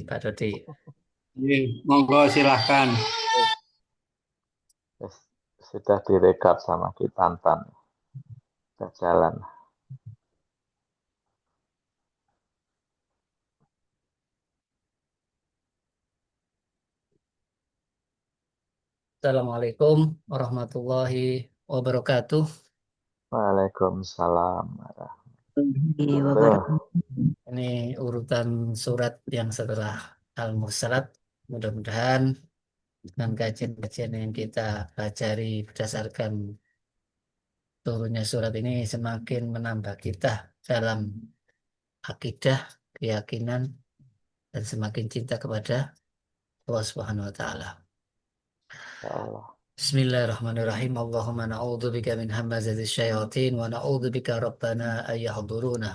Pak Dodi. Monggo silahkan. Sudah direkap sama Kitantan. Kita jalan. Assalamualaikum warahmatullahi wabarakatuh. Waalaikumsalam. Ini urutan surat yang setelah Al-Mursalat. Mudah-mudahan dengan kajian-kajian yang kita pelajari berdasarkan turunnya surat ini semakin menambah kita dalam akidah, keyakinan, dan semakin cinta kepada Allah Subhanahu wa taala. Ya Allah. Bismillahirrahmanirrahim. Allahumma na'udzubika min hamazatis syayatin wa na'udzubika rabbana ay yahduruna.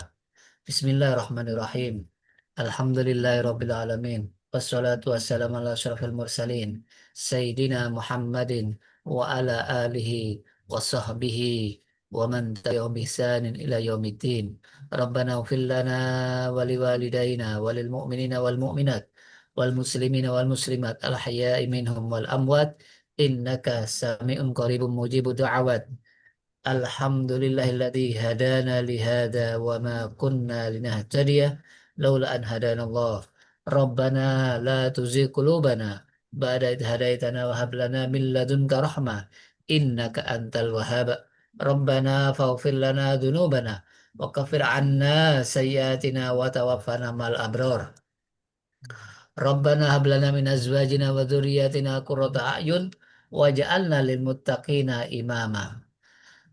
Bismillahirrahmanirrahim. Alhamdulillahirabbil alamin. Wassalatu wassalamu ala asyrafil mursalin sayyidina Muhammadin wa ala alihi wa sahbihi wa man tabi'ahum bi ihsanin ila yaumiddin. Rabbana ighfir lana wa liwalidayna wa lil mu'minina wal mu'minat wal muslimina wal muslimat al ahya'i minhum wal amwat innaka sami'un qaribun mujibud du'awat. Alhamdulillahilladzi hadana lihada wa ma kunna linahtadiya laula an hadana Allah. Rabbana la tuzigh qulubana ba'da idh hadaitana wa hab lana min ladunka rahmah innaka antal wahhab. Rabbana faghfir lana dzunubana wa kaffir 'anna sayyi'atina wa tawaffana ma'al abrar. Rabbana hab lana min azwajina wa dzurriyyatina qurrata a'yun waj'alna lil muttaqina imama.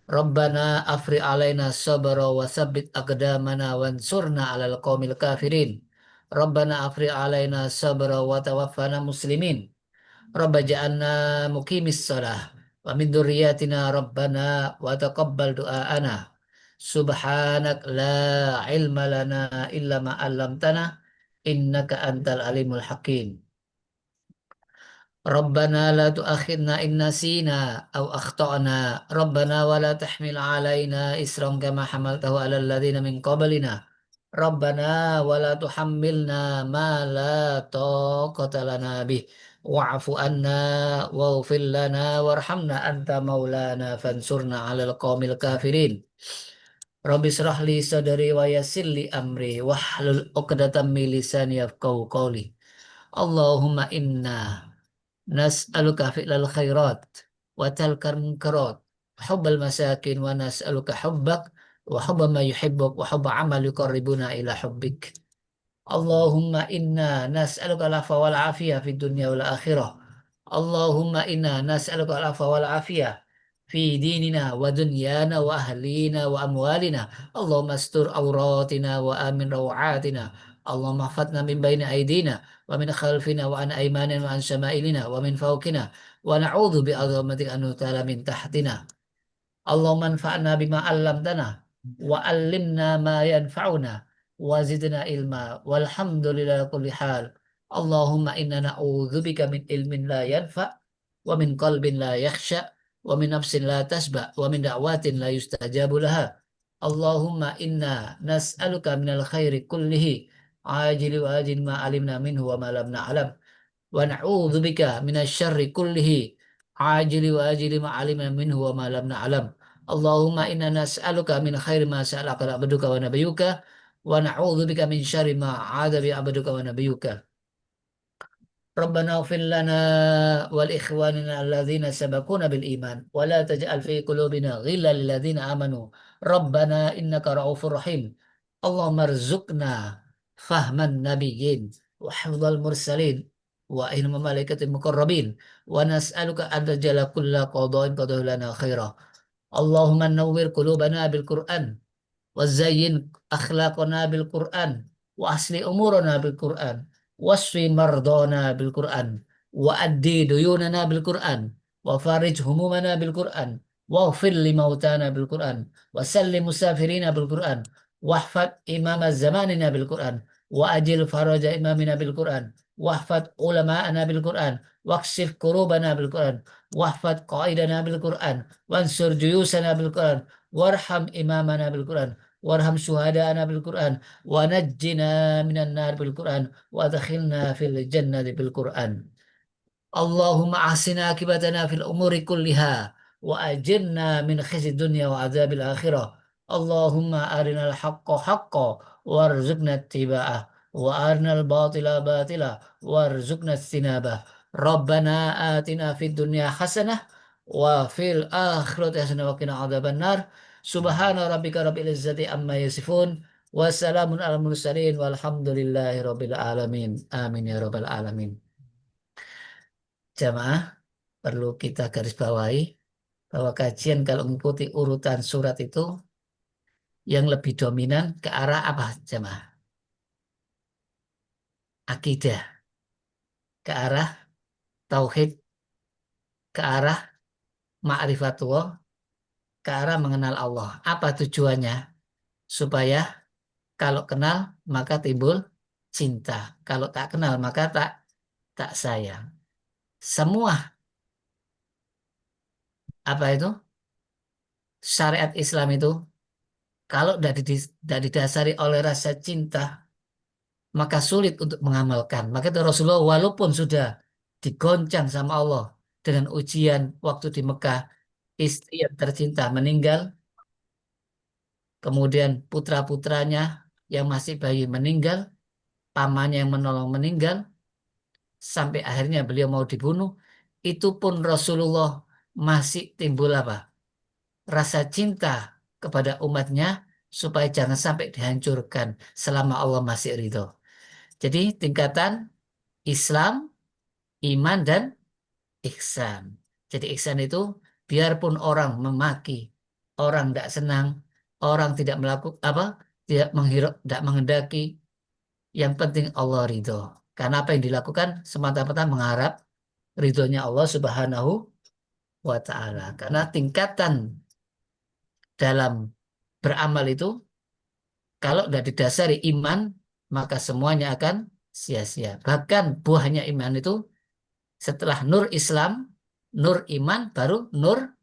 Rabbana afri alaina sabra wa tsabbit aqdamana wansurna 'alal qaumil kafirin. Rabbana afri alaina sabra wa tawaffana muslimin. Rabba ja'alna muqimis shalah wa min dzurriyyatina rabbana wa taqabbal du'aana. Subhanak la ilma lana illa ma 'allamtana innaka antal alimul hakim. Rabbana la tu'akhidna in nasina aw akhtana. Rabbana wa la tahmil alaina isran kama hamaltahu alal ladzina min qablina. Rabbana wa la tuhammilna ma la taqata lana bih wa'fu anna waghfir lana warhamna anta maulana fansurna 'alal qaumil kafirin. Rabbi shrah li sadri wa yassir li amri wahlul 'uqdatam min lisani yafqahu qawli. Allahumma inna nas'aluka fi'lal khairat wa tarkal munkarat wa hubbal masakin wa nas'aluka hubbak wa hubba ma yuhibbuk wa hubba amal yuqarribuna ila hubbik. Allahumma inna nas'aluka al-'afwa wal 'afiyah fid dunya wal akhirah. Allahumma inna nas'aluka al-'afwa wal 'afiyah fi dinina wa dunyana wa ahlina wa amwalina. Allahumma astur awratina wa amin rawatina. Allahumma hafadna min baini aydina wa min khalfina wa an aymanina wa an syama'ilina wa min fawqina wa na'udzu bi 'azamatika an nughtala min tahtina. Allahumma anfa'na bima 'allamtana wa 'allimna ma yanfa'una wa zidna ilma walhamdulillahi ala kulli hal. Allahumma inna na'udzubika min ilmin la yanfa' wa min qalbin la yakhsha wa min nafsin la tasba wa min da'watin la yustajabu laha. Allahumma inna nas'aluka minal khairi kullihi ajili wa ajil ma alimna minhu wa ma lam na'lam wa na'udzubika minasy syarri kullihi ajili wa ajili ma alimna minhu wa ma lam na'lam. Allahumma inna nas'aluka min khairi ma sa'alaka abduka wa nabiyyuka wa na'udzubika min syarri ma 'adza bi abduka wa nabiyyuka. Rabbana ighfir lana wal ikhwanina alladzina sabaquna bil iman wa la taj'al fi qulubina ghillan lil ladzina amanu Rabbana innaka ra'ufur rahim. Allahumma rzuqna fahman nabiyyin wa hifdzal mursalin wa ilma malaikatil muqarrabin wa nas'aluka an taj'ala kulla qada'in qadahu lana khaira. Allahumma nawwir qulubana bil Qur'an wa zayyin akhlaqana bil Qur'an wa asli umurana bil Qur'an wasfi mardana bil Qur'an wa addi duyunana bil Qur'an wa farij humumana bil Qur'an waghfir li mautana bil Qur'an wa sallim musafirina bil Qur'an wahfad imama zamanina bil Qur'an wa ajil faraja imamina bil Qur'an wahfad ulama'ana bil Qur'an waqsif kurubana bil Qur'an wahfad qaidana bil Qur'an wansur juyusana bil Qur'an warham imamana bil Qur'an warham syuhadana bil Qur'an wa najjina minan nar bil Qur'an wa adkhilna fil jannati bil Qur'an. Allahumma ahsina akibatana fil umuri kulliha wa ajirna min khizyi dunya wa adzabil akhirah. Allahumma arinal haqqa haqqa warzuqna ittiba'ah wa arinal batila batila warzuqna istinabah. Rabbana atina fid dunya hasanah wa fil akhirati hasanah wa qina adzabannar. Subhana rabbika rabbil izzati amma yasifun wa salamun alal mursalin walhamdulillahi rabbil alamin. Amin ya rabbal alamin. Jamaah, perlu kita garis bawahi bahwa kajian kalau mengikuti urutan surat itu yang lebih dominan ke arah apa, jamaah? Akidah, ke arah tauhid, ke arah ma'rifatullah, ke arah mengenal Allah. Apa tujuannya? Supaya kalau kenal maka timbul cinta. Kalau tak kenal maka tak tak sayang. Semua apa itu? Syariat Islam itu kalau tidak didasari oleh rasa cinta maka sulit untuk mengamalkan. Maka itu Rasulullah walaupun sudah digoncang sama Allah dengan ujian waktu di Mekah, istri yang tercinta meninggal, kemudian putra-putranya yang masih bayi meninggal, pamannya yang menolong meninggal, sampai akhirnya beliau mau dibunuh, itu pun Rasulullah masih timbul apa? Rasa cinta kepada umatnya supaya jangan sampai dihancurkan selama Allah masih ridho. Jadi tingkatan Islam, iman, dan ihsan. Jadi ihsan itu biarpun orang memaki, orang tidak senang, orang tidak melakukan apa, tidak menghirau, tidak menghendaki, yang penting Allah ridho. Karena apa yang dilakukan semata-mata mengharap ridhonya Allah Subhanahu wa Ta'ala. Karena tingkatan dalam beramal itu kalau tidak didasari iman, maka semuanya akan sia-sia. Bahkan buahnya iman itu setelah nur Islam, nur iman, baru nur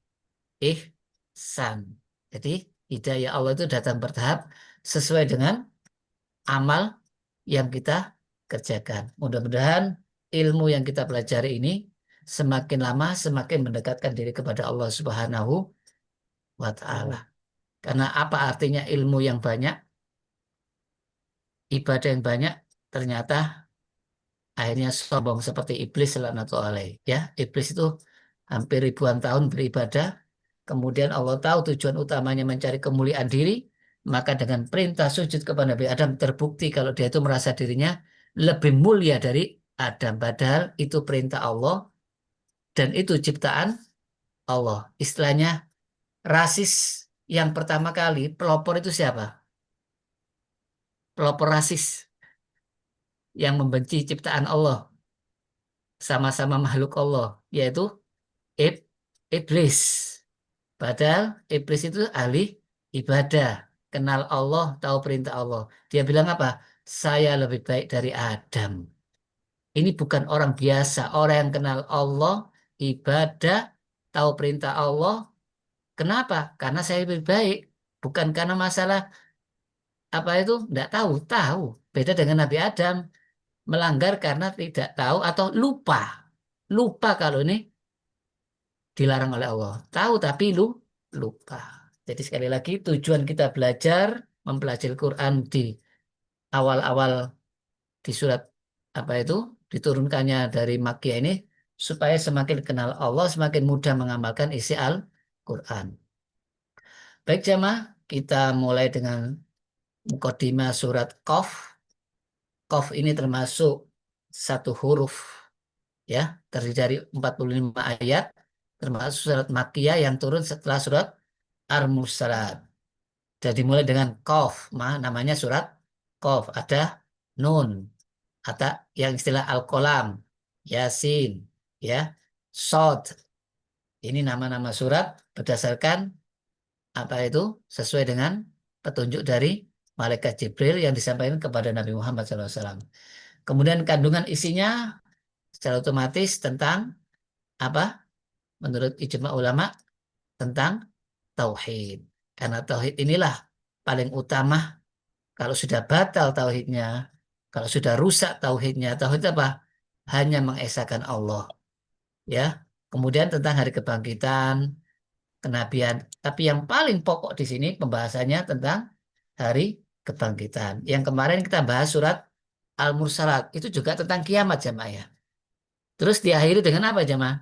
ihsan. Jadi hidayah Allah itu datang bertahap sesuai dengan amal yang kita kerjakan. Mudah-mudahan ilmu yang kita pelajari ini semakin lama semakin mendekatkan diri kepada Allah Subhanahu wa Ta'ala. Karena apa artinya ilmu yang banyak, ibadah yang banyak, ternyata akhirnya sombong seperti iblis laknatullah alaih. Ya, iblis itu hampir ribuan tahun beribadah, kemudian Allah tahu tujuan utamanya mencari kemuliaan diri, maka dengan perintah sujud kepada Nabi Adam terbukti kalau dia itu merasa dirinya lebih mulia dari Adam. Padahal itu perintah Allah dan itu ciptaan Allah. Istilahnya rasis yang pertama kali pelopor itu siapa? Pelopor rasis yang membenci ciptaan Allah, sama-sama makhluk Allah, yaitu ib- iblis. Padahal iblis itu ahli ibadah, kenal Allah, tahu perintah Allah. Dia bilang apa? Saya lebih baik dari Adam. Ini bukan orang biasa, orang yang kenal Allah, ibadah, tahu perintah Allah. Kenapa? Karena saya lebih baik. Bukan karena masalah apa itu, tidak tahu, tahu. Beda dengan Nabi Adam, melanggar karena tidak tahu atau lupa. Lupa kalau ini dilarang oleh Allah. Tahu tapi lupa. Jadi sekali lagi tujuan kita belajar mempelajari Quran di awal-awal di surat apa itu diturunkannya dari Makkiyah ini supaya semakin kenal Allah, semakin mudah mengamalkan isi Al-Quran. Baik jamaah, kita mulai dengan mukadimah surat Qaf. Qaf ini termasuk satu huruf ya, terdiri dari 45 ayat, termasuk surat Makkiyah yang turun setelah surat Al-Mursalat. Jadi mulai dengan Qaf, namanya surat Qaf. Ada Nun, ada yang istilah Al-Qalam, Yasin, ya, Sod. Ini nama-nama surat berdasarkan apa itu sesuai dengan petunjuk dari malaikat Jibril yang disampaikan kepada Nabi Muhammad SAW. Kemudian kandungan isinya secara otomatis tentang apa? Menurut ijma ulama tentang tauhid. Karena tauhid inilah paling utama kalau sudah batal tauhidnya, kalau sudah rusak tauhidnya, tauhid apa? Hanya mengesahkan Allah, ya. Kemudian tentang hari kebangkitan, kenabian. Tapi yang paling pokok di sini pembahasannya tentang hari kebangkitan. Yang kemarin kita bahas surat Al-Mursalat, itu juga tentang kiamat jamaah ya. Terus diakhiri dengan apa jamaah?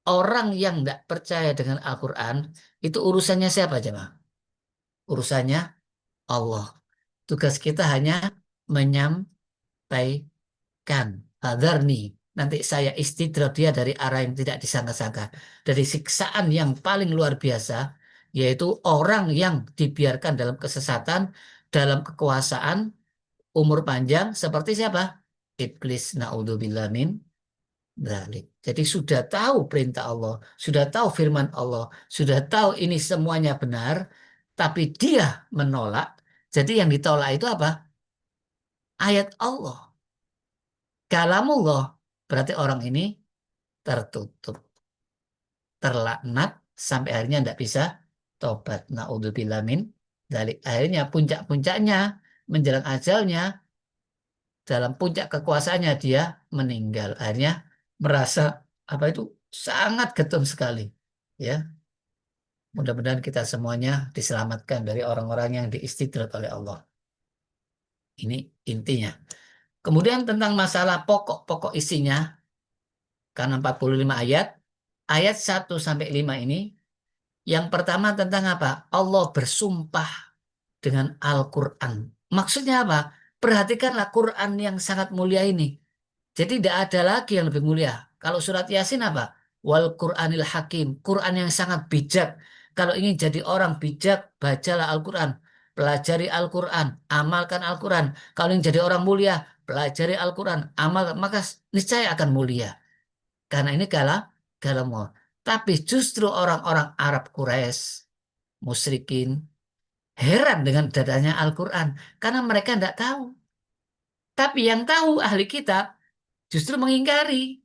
Orang yang tidak percaya dengan Al-Quran, itu urusannya siapa jamaah? Urusannya Allah. Tugas kita hanya menyampaikan. Hadarni. Nanti saya istidraj dia dari arah yang tidak disangka-sangka. Dari siksaan yang paling luar biasa, yaitu orang yang dibiarkan dalam kesesatan, dalam kekuasaan, umur panjang, seperti siapa? Iblis, na'udzubillah min dzalik. Jadi sudah tahu perintah Allah, sudah tahu firman Allah, sudah tahu ini semuanya benar, tapi dia menolak. Jadi yang ditolak itu apa? Ayat Allah. Kalamullah. Berarti orang ini tertutup, terlaknat sampai akhirnya tidak bisa tobat. Naudzubillah min dzalik. Akhirnya puncak-puncaknya menjelang ajalnya, dalam puncak kekuasaannya dia meninggal. Akhirnya merasa apa itu sangat getun sekali. Ya, mudah-mudahan kita semuanya diselamatkan dari orang-orang yang diistidrat oleh Allah. Ini intinya. Kemudian tentang masalah pokok-pokok isinya, karena 45 ayat, ayat 1 sampai 5 ini, yang pertama tentang apa? Allah bersumpah dengan Al-Quran. Maksudnya apa? Perhatikanlah Quran yang sangat mulia ini. Jadi tidak ada lagi yang lebih mulia. Kalau surat Yasin apa? Wal Quranil Hakim. Quran yang sangat bijak. Kalau ingin jadi orang bijak, bacalah Al-Quran. Pelajari Al-Quran. Amalkan Al-Quran. Kalau ingin jadi orang mulia, pelajari Al-Quran. Amal, maka niscaya akan mulia. Karena ini kalau tapi justru orang-orang Arab Quraisy, musyrikin, heran dengan dadanya Al-Quran. Karena mereka tidak tahu. Tapi yang tahu ahli kitab justru mengingkari.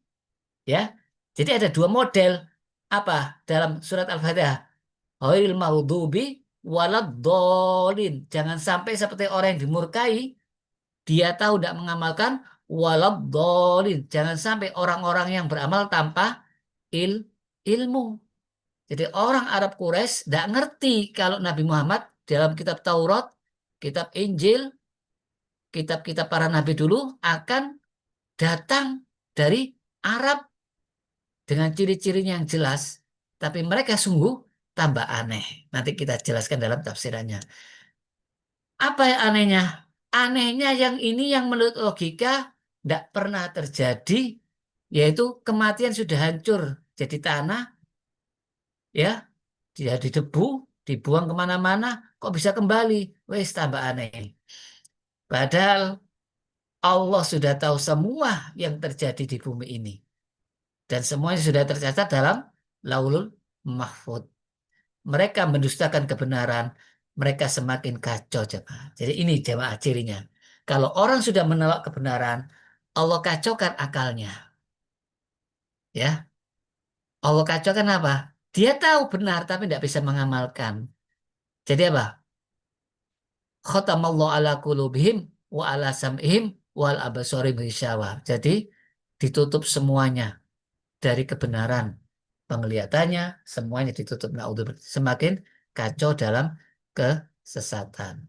Ya, jadi ada dua model. Apa? Dalam surat Al-Fatihah. Ghairil maghdubi waladdallin. Jangan sampai seperti orang yang dimurkai. Dia tahu tidak mengamalkan waladdallin. Jangan sampai orang-orang yang beramal tanpa il ilmu. Jadi orang Arab Quraisy tidak ngerti kalau Nabi Muhammad dalam kitab Taurat, kitab Injil, kitab-kitab para nabi dulu akan datang dari Arab dengan ciri-cirinya yang jelas. Tapi mereka sungguh tambah aneh. Nanti kita jelaskan dalam tafsirannya. Apa yang anehnya? Anehnya yang ini yang menurut logika tidak pernah terjadi, yaitu kematian sudah hancur jadi tanah, ya, dia didebu, dibuang kemana-mana, kok bisa kembali? Wes tambah aneh. Padahal Allah sudah tahu semua yang terjadi di bumi ini. Dan semuanya sudah tercatat dalam Laulul Mahfud. Mereka mendustakan kebenaran, mereka semakin kacau jemaah. Jadi ini jemaah cirinya. Kalau orang sudah menolak kebenaran, Allah kacaukan akalnya. Ya, Allah kacaukan apa? Dia tahu benar tapi tidak bisa mengamalkan. Jadi apa? Khatamallahu ala qulubihim wa ala sam'ihim wal absarim ghishawa. Jadi ditutup semuanya dari kebenaran. Penglihatannya semuanya ditutup. Naudzubillah. Semakin kacau dalam kesesatan.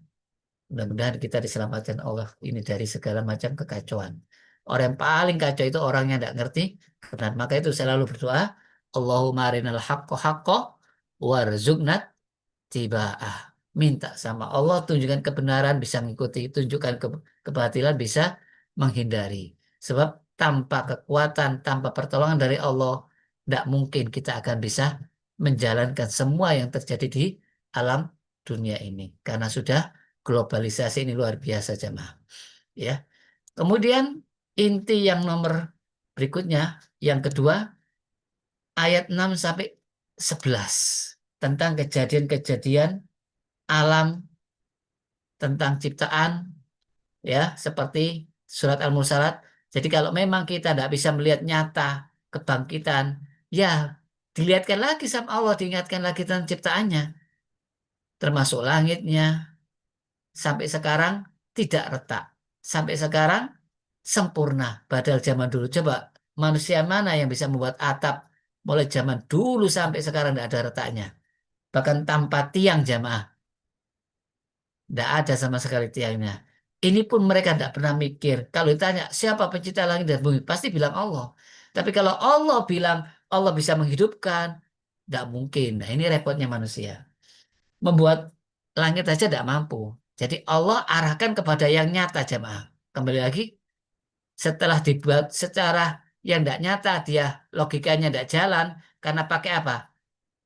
Mudah-mudahan kita diselamatkan Allah ini dari segala macam kekacauan. Orang yang paling kacau itu orang yang tidak ngerti kebenaran. Maka itu saya selalu berdoa, Allahumma arinal haqqo haqqo warzuqna tiba'ah. Minta sama Allah tunjukkan kebenaran bisa mengikuti, tunjukkan kebatilan bisa menghindari. Sebab tanpa kekuatan, tanpa pertolongan dari Allah, tidak mungkin kita akan bisa menjalankan semua yang terjadi di alam dunia ini. Karena sudah globalisasi ini luar biasa jemaah. Ya. Kemudian inti yang nomor berikutnya, yang kedua, ayat 6 sampai 11 tentang kejadian-kejadian alam, tentang ciptaan, ya, seperti surat Al-Mursalat. Jadi kalau memang kita tidak bisa melihat nyata kebangkitan, ya dilihatkan lagi sama Allah, diingatkan lagi tentang ciptaannya. termasuk langitnya, sampai sekarang tidak retak. Sampai sekarang sempurna. Padahal zaman dulu, coba manusia mana yang bisa membuat atap mulai zaman dulu sampai sekarang tidak ada retaknya. Bahkan tanpa tiang jamaah. Tidak ada sama sekali tiangnya. Ini pun mereka tidak pernah mikir. Kalau ditanya siapa pencipta langit dan bumi, pasti bilang Allah. Tapi kalau Allah bilang Allah bisa menghidupkan, tidak mungkin. Nah ini repotnya manusia. Membuat langit saja tidak mampu. Jadi Allah arahkan kepada yang nyata jamaah. Kembali lagi, setelah dibuat secara yang tidak nyata, dia logikanya tidak jalan. Karena pakai apa?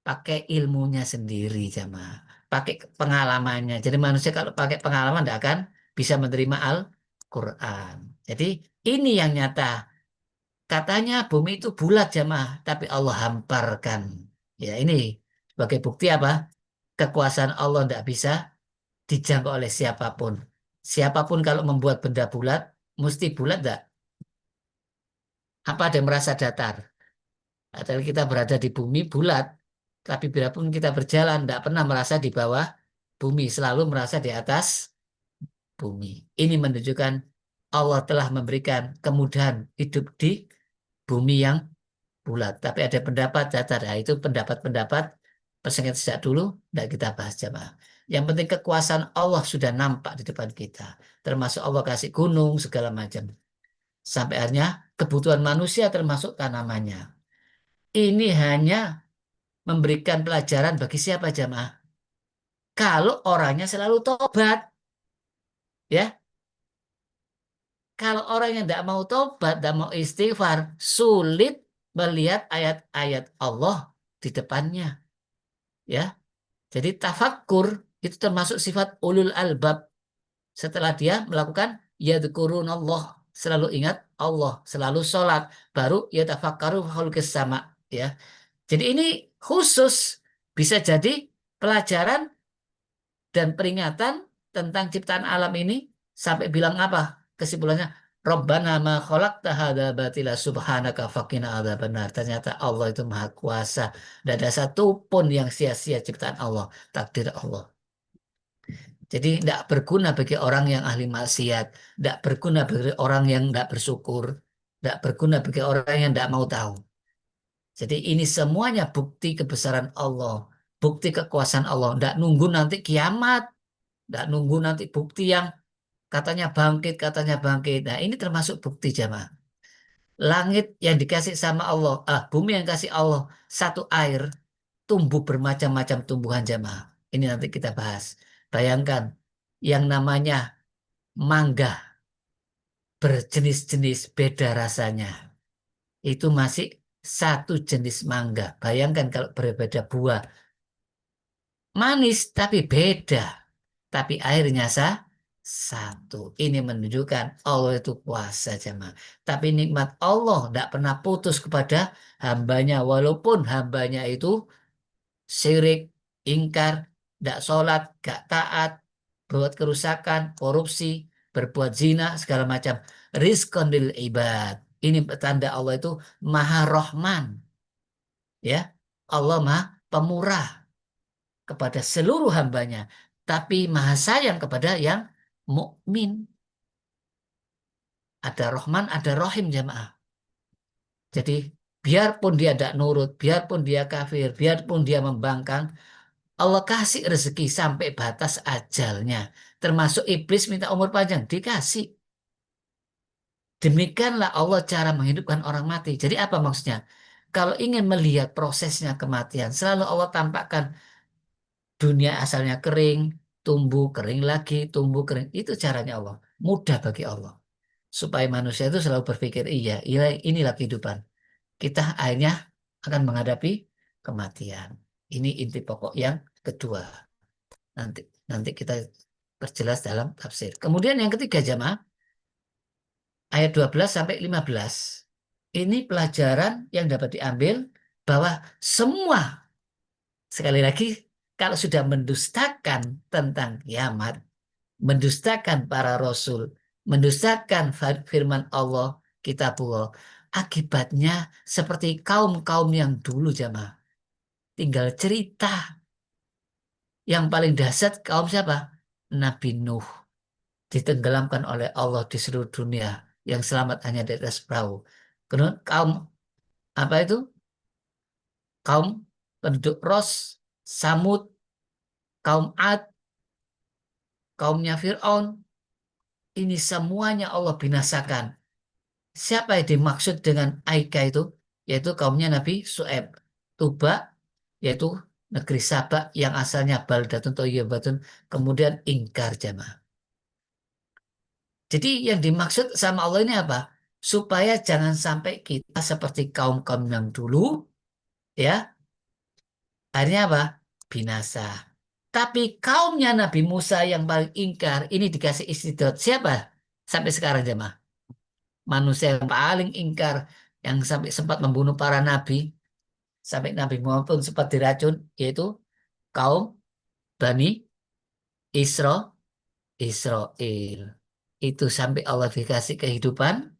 Pakai ilmunya sendiri jamaah, pakai pengalamannya. Jadi manusia kalau pakai pengalaman tidak akan bisa menerima Al-Quran. Jadi ini yang nyata. Katanya bumi itu bulat jamaah, tapi Allah hamparkan. Ya ini sebagai bukti apa? Kekuasaan Allah tidak bisa dijangkau oleh siapapun. Siapapun kalau membuat benda bulat, mesti bulat tidak? Apa ada yang merasa datar? Padahal kita berada di bumi bulat, tapi biarpun kita berjalan, tidak pernah merasa di bawah bumi, selalu merasa di atas bumi. Ini menunjukkan Allah telah memberikan kemudahan hidup di bumi yang bulat. Tapi ada pendapat datar, nah, itu pendapat-pendapat persengketaan sejak dulu, tidak kita bahas jamaah. Yang penting kekuasaan Allah sudah nampak di depan kita. Termasuk Allah kasih gunung, segala macam. Sampai akhirnya kebutuhan manusia termasuk tanamannya. Ini hanya memberikan pelajaran bagi siapa jamaah? Kalau orangnya selalu tobat, ya. Kalau orang yang tidak mau tobat, tidak mau istighfar, sulit melihat ayat-ayat Allah di depannya, ya. Jadi tafakkur itu termasuk sifat ulul albab. Setelah dia melakukan yadkurun Allah, selalu ingat Allah, selalu sholat, baru yatafakkaru khalqis sama, ya. Jadi ini khusus bisa jadi pelajaran dan peringatan tentang ciptaan alam ini sampai bilang apa? Kesimpulannya, Rabbana ma khalaqta hadza batila subhanaka faqina adzabannar. Ternyata Allah itu maha kuasa. Tidak ada satupun yang sia-sia ciptaan Allah, takdir Allah. Jadi tidak berguna bagi orang yang ahli maksiat, tidak berguna bagi orang yang tidak bersyukur, tidak berguna bagi orang yang tidak mau tahu. Jadi ini semuanya bukti kebesaran Allah, bukti kekuasaan Allah. Tidak nunggu nanti kiamat, tidak nunggu nanti bukti yang katanya bangkit. Nah, ini termasuk bukti jamaah. Langit yang dikasih sama Allah, bumi yang kasih Allah, satu air, tumbuh bermacam-macam tumbuhan jamaah. Ini nanti kita bahas. Bayangkan, yang namanya mangga berjenis-jenis beda rasanya. Itu masih satu jenis mangga. Bayangkan kalau berbeda buah. Manis tapi beda. Tapi airnya satu. Ini menunjukkan Allah itu kuasa jemaah. Tapi nikmat Allah tidak pernah putus kepada hambanya. Walaupun hambanya itu syirik, ingkar, tidak sholat, gak taat, buat kerusakan, korupsi, berbuat zina, segala macam. Rizqan lil ibad. Ini tanda Allah itu maha rahman. Ya, Allah maha pemurah kepada seluruh hambanya, tapi maha sayang kepada yang mukmin. Ada Rahman, ada Rahim jamaah. Jadi biarpun dia tidak nurut, biarpun dia kafir, biarpun dia membangkang, Allah kasih rezeki sampai batas ajalnya. Termasuk iblis minta umur panjang, dikasih. Demikianlah Allah cara menghidupkan orang mati. Jadi apa maksudnya? Kalau ingin melihat prosesnya kematian, selalu Allah tampakkan dunia asalnya kering, tumbuh kering lagi, tumbuh kering. Itu caranya Allah. Mudah bagi Allah. Supaya manusia itu selalu berpikir, iya, inilah kehidupan. Kita akhirnya akan menghadapi kematian. Ini inti pokok yang kedua. Nanti nanti kita perjelas dalam tafsir. Kemudian yang ketiga jamaah, ayat 12 sampai 15. Ini pelajaran yang dapat diambil bahwa semua, sekali lagi, kalau sudah mendustakan tentang kiamat, mendustakan para rasul, mendustakan firman Allah, kitabullah, akibatnya seperti kaum-kaum yang dulu jamaah. Tinggal cerita. Yang paling dahsyat kaum siapa? Nabi Nuh. Ditenggelamkan oleh Allah di seluruh dunia. Yang selamat hanya di atas perahu. Kemudian kaum apa itu? Kaum penduduk Ros, Samud, kaum Ad, kaumnya Fir'aun. Ini semuanya Allah binasakan. Siapa yang dimaksud dengan Aika itu? Yaitu kaumnya Nabi Su'aib. Tuba, yaitu negeri Sabak yang asalnya baldatun thayyibatun, kemudian ingkar jamaah. Jadi yang dimaksud sama Allah ini apa? Supaya jangan sampai kita seperti kaum-kaum yang dulu, ya, akhirnya apa? Binasa. Tapi kaumnya Nabi Musa yang paling ingkar, ini dikasih istidrat. Siapa? Sampai sekarang jemaah. Manusia yang paling ingkar, yang sampai sempat membunuh para nabi, sampai Nabi Muhammad pun sempat diracun, yaitu kaum Bani Israel. Itu sampai Allah dikasih kehidupan,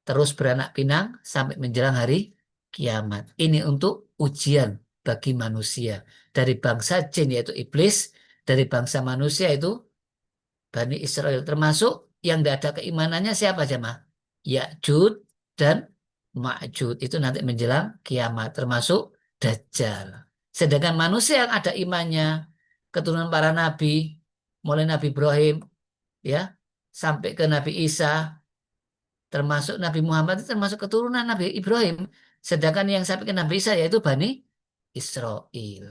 terus beranak pinang sampai menjelang hari kiamat. Ini untuk ujian bagi manusia. Dari bangsa jin yaitu iblis, dari bangsa manusia itu Bani Israel. Termasuk yang tidak ada keimanannya siapa jemaah? Ya'jud dan Ma'jud. Itu nanti menjelang kiamat. Termasuk Dajjal. Sedangkan manusia yang ada imannya, keturunan para nabi, mulai Nabi Ibrahim, ya, sampai ke Nabi Isa, termasuk Nabi Muhammad itu termasuk keturunan Nabi Ibrahim. Sedangkan yang sampai ke Nabi Isa yaitu Bani Israel.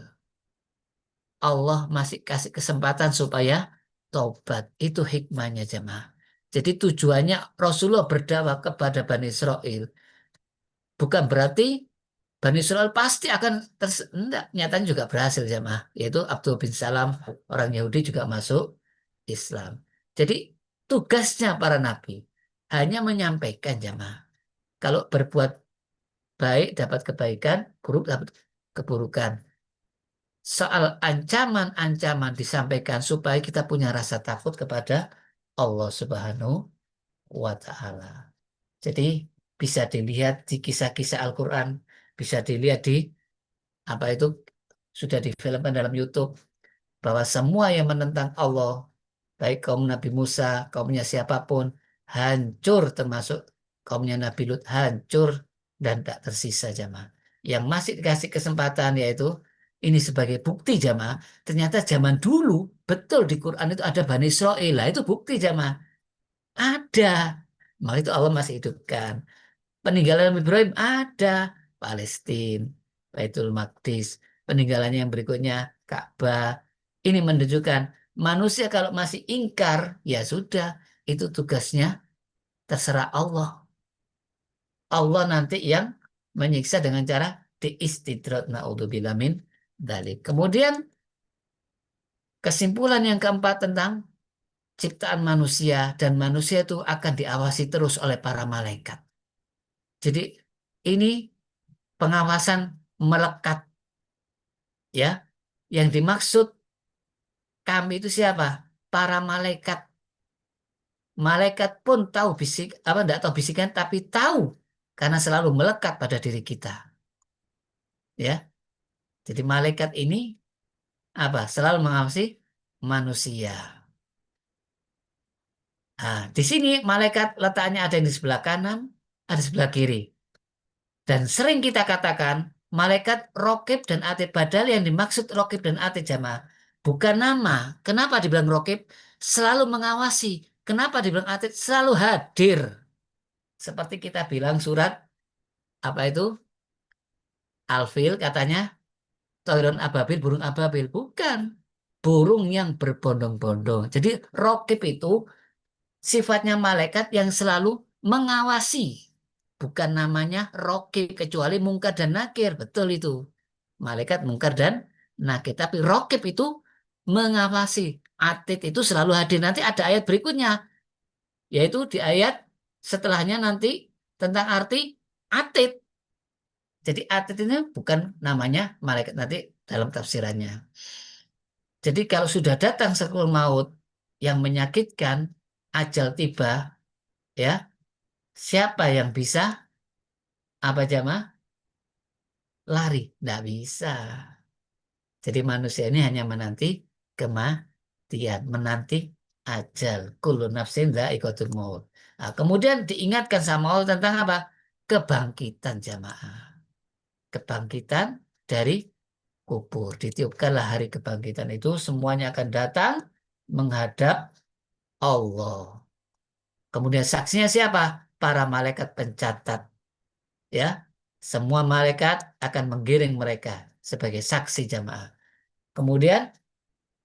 Allah masih kasih kesempatan supaya tobat. Itu hikmahnya jemaah. Jadi tujuannya Rasulullah berdakwah kepada Bani Israel. Bukan berarti Bani Israel pasti akan enggak, nyatanya juga berhasil jemaah. Yaitu Abdul bin Salam, orang Yahudi juga masuk Islam. Jadi tugasnya para nabi hanya menyampaikan jemaah. Kalau berbuat baik dapat kebaikan, buruk dapat keburukan. Soal ancaman-ancaman disampaikan supaya kita punya rasa takut kepada Allah Subhanahu wa Ta'ala. Jadi bisa dilihat di kisah-kisah Al-Quran, bisa dilihat di apa itu sudah difilmkan dalam YouTube bahwa semua yang menentang Allah, baik kaum Nabi Musa, kaumnya siapapun, hancur termasuk kaumnya Nabi Lut, hancur dan tak tersisa jamaah. Yang masih dikasih kesempatan yaitu ini sebagai bukti jamaah, ternyata zaman dulu betul di Quran itu ada Bani Israel, lah itu bukti jamaah. Ada. Maka itu Allah masih hidupkan. Peninggalan Nabi Ibrahim ada. Palestina, Baitul Maqdis. Peninggalannya yang berikutnya Ka'bah. Ini menunjukkan manusia kalau masih ingkar, ya sudah. Itu tugasnya terserah Allah. Allah nanti yang menyiksa dengan cara diistidrat. Na'udzubillah min dzalik. Kemudian kesimpulan yang keempat tentang ciptaan manusia dan manusia itu akan diawasi terus oleh para malaikat. Jadi ini pengawasan melekat ya. Yang dimaksud kami itu siapa? Para malaikat. Malaikat pun tahu bisik apa enggak tahu bisikan tapi tahu karena selalu melekat pada diri kita. Ya. Jadi malaikat ini apa? Selalu mengawasi manusia. Nah, di sini malaikat letaknya ada yang di sebelah kanan, ada di sebelah kiri. Dan sering kita katakan malaikat Rokib dan Atid. Padahal yang dimaksud Rokib dan Atid jamaah bukan nama. Kenapa dibilang Rokib? Selalu mengawasi. Kenapa dibilang Atid? Selalu hadir. Seperti kita bilang surat apa itu? Alfil katanya Toiron ababil, burung ababil. Bukan. Burung yang berbondong-bondong. Jadi Rokib itu sifatnya malaikat yang selalu mengawasi. Bukan namanya Rokib kecuali Mungkar dan Nakir. Betul itu. Malaikat Mungkar dan Nakir. Tapi Rokib itu mengawasi. Atid itu selalu hadir. Nanti ada ayat berikutnya. Yaitu di ayat setelahnya nanti tentang arti Atid. Jadi Atid ini bukan namanya malaikat nanti dalam tafsirannya. Jadi kalau sudah datang sekul maut yang menyakitkan, ajal tiba, ya, siapa yang bisa apa jamaah? Lari, tidak bisa. Jadi manusia ini hanya menanti kematian, menanti ajal. Kullu nafsin dha'iqatul maut. Nah, kemudian diingatkan sama Allah tentang apa? Kebangkitan jamaah. Kebangkitan dari kubur. Ditiupkanlah hari kebangkitan itu semuanya akan datang menghadap Allah. Kemudian saksinya siapa? Para malaikat pencatat. Ya, semua malaikat akan menggiring mereka sebagai saksi jamaah. Kemudian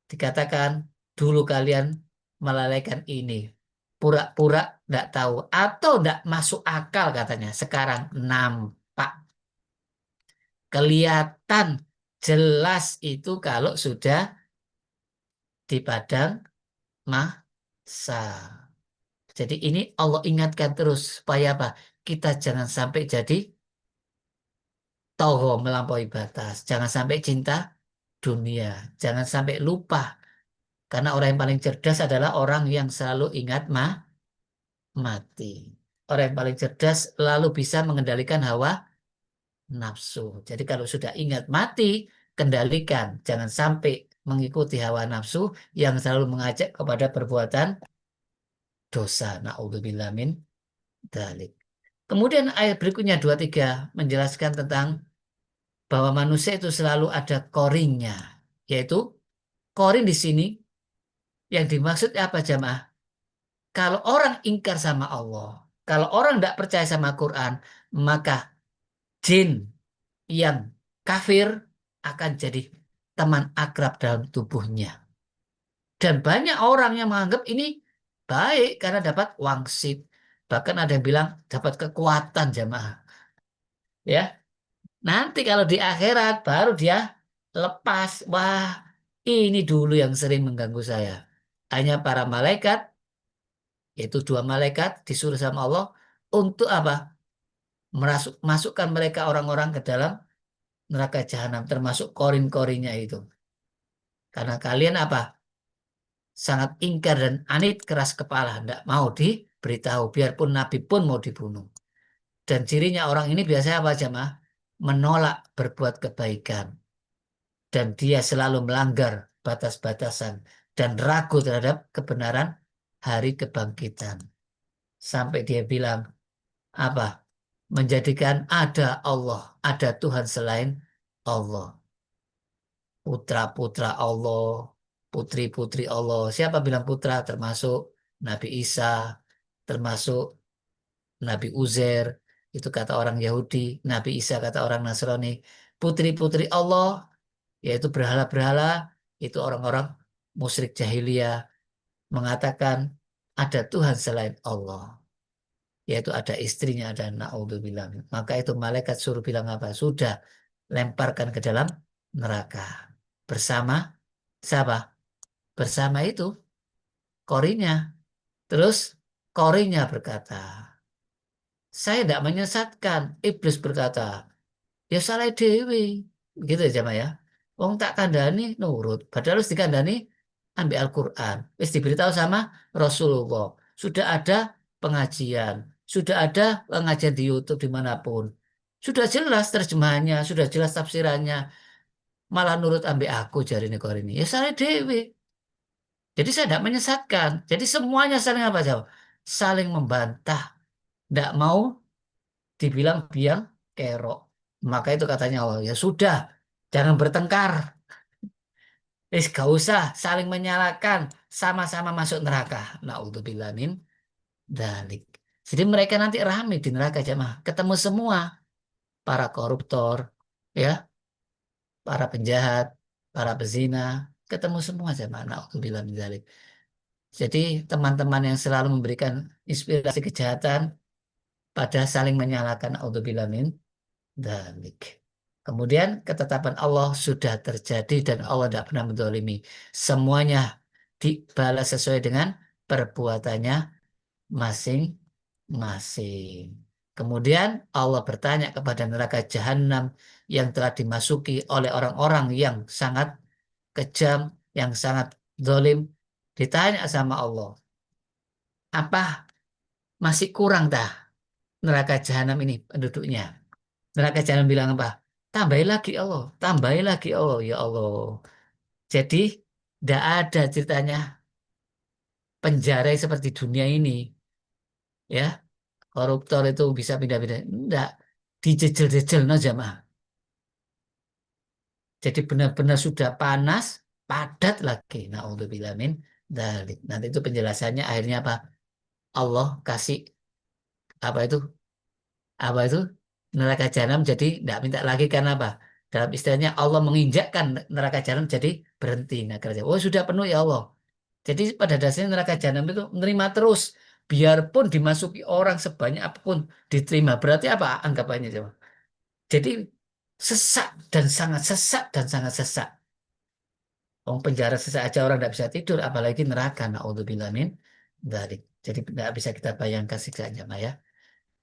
dikatakan dulu kalian melalaikan ini. Pura-pura tidak tahu atau tidak masuk akal katanya. Sekarang nampak. Kelihatan jelas itu kalau sudah di padang mahsyar. Jadi ini Allah ingatkan terus supaya apa? Kita jangan sampai jadi togo melampaui batas. Jangan sampai cinta dunia. Jangan sampai lupa. Karena orang yang paling cerdas adalah orang yang selalu ingat mati. Orang yang paling cerdas lalu bisa mengendalikan hawa nafsu. Jadi kalau sudah ingat mati, kendalikan. Jangan sampai mengikuti hawa nafsu yang selalu mengajak kepada perbuatan dosa. Na'udzubillah min dzalik. Kemudian ayat berikutnya 23 menjelaskan tentang bahwa manusia itu selalu ada korinnya. Yaitu korin di sini yang dimaksud apa jamaah? Kalau orang ingkar sama Allah, kalau orang tidak percaya sama Quran, maka jin yang kafir akan jadi teman akrab dalam tubuhnya. Dan banyak orang yang menganggap ini baik karena dapat wangsit. Bahkan ada yang bilang dapat kekuatan jamaah. Ya, nanti kalau di akhirat baru dia lepas. Wah, ini dulu yang sering mengganggu saya. Hanya para malaikat, yaitu dua malaikat disuruh sama Allah untuk apa? Masukkan mereka orang-orang ke dalam neraka jahanam termasuk korin-korinnya itu. Karena kalian apa? Sangat ingkar dan anit keras kepala, tidak mau diberitahu biarpun Nabi pun mau dibunuh. Dan cirinya orang ini biasanya apa jamaah? Menolak berbuat kebaikan dan dia selalu melanggar batas-batasan dan ragu terhadap kebenaran hari kebangkitan. Sampai dia bilang apa? Menjadikan ada Allah, ada Tuhan selain Allah. Putra-putra Allah, putri-putri Allah. Siapa bilang putra? Termasuk Nabi Isa, termasuk Nabi Uzair, itu kata orang Yahudi, Nabi Isa kata orang Nasrani. Putri-putri Allah, yaitu berhala-berhala, itu orang-orang musyrik jahiliyah mengatakan ada Tuhan selain Allah. Yaitu ada istrinya, ada na'udzubillah. Maka itu malaikat suruh bilang apa? Sudah, lemparkan ke dalam neraka. Bersama siapa? Bersama itu korinya. Terus korinya berkata, saya tidak menyesatkan. Iblis berkata, ya salah dewi. Gitu ya jamaah ya. Wong tak kandani nurut. Padahal harus dikandani ambil Al-Quran. Wis diberitahu sama Rasulullah. Sudah ada pengajian. Sudah ada pengajian di YouTube dimanapun. Sudah jelas terjemahannya. Sudah jelas tafsirannya. Malah nurut ambil aku jari ini. Ya salah dewi. Jadi saya tidak menyesatkan. Jadi semuanya saling apa jawab? Saling membantah. Tidak mau dibilang biang kerok. Maka itu katanya Allah, ya sudah, jangan bertengkar. Gak usah saling menyalahkan, sama-sama masuk neraka. Na'udzubillah min dzalik. Jadi mereka nanti rame di neraka jemaah, ketemu semua para koruptor, ya, para penjahat, para pezina, ketemu semua jemaah. Na'udzubillah min dzalik. Jadi teman-teman yang selalu memberikan inspirasi kejahatan pada saling menyalahkan na'udzubillah min dzalik. Kemudian ketetapan Allah sudah terjadi dan Allah tidak pernah menzalimi. Semuanya dibalas sesuai dengan perbuatannya masing-masing. Kemudian Allah bertanya kepada neraka jahanam yang telah dimasuki oleh orang-orang yang sangat kejam, yang sangat zalim. Ditanya sama Allah, apa masih kurang dah neraka jahanam ini penduduknya? Neraka jahanam bilang apa? Tambahin lagi Allah, tambahin lagi Allah, ya Allah. Jadi Tidak ada ceritanya penjara seperti dunia ini, ya. Koruptor itu bisa pindah-pindah. Enggak, dijejel-jejel no jamaah. Jadi benar-benar sudah panas, padat lagi. Naudzubillah min dzalik. Nanti itu penjelasannya akhirnya apa? Allah kasih apa itu? Apa itu? Neraka jahanam jadi tidak minta lagi karena apa? Dalam istilahnya Allah menginjakkan neraka jahanam jadi berhenti. Nah, kerja. Oh sudah penuh ya Allah. Jadi pada dasarnya neraka jahanam itu menerima terus. Biarpun dimasuki orang sebanyak apapun diterima. Berarti apa anggapannya coba? Jadi sesak dan sangat sesak dan sangat sesak. Wong penjara sesak aja orang tidak bisa tidur, apalagi neraka. Naudzubillah min dzalik. Jadi tidak bisa kita bayangkan siksaannya, Maya. Ya.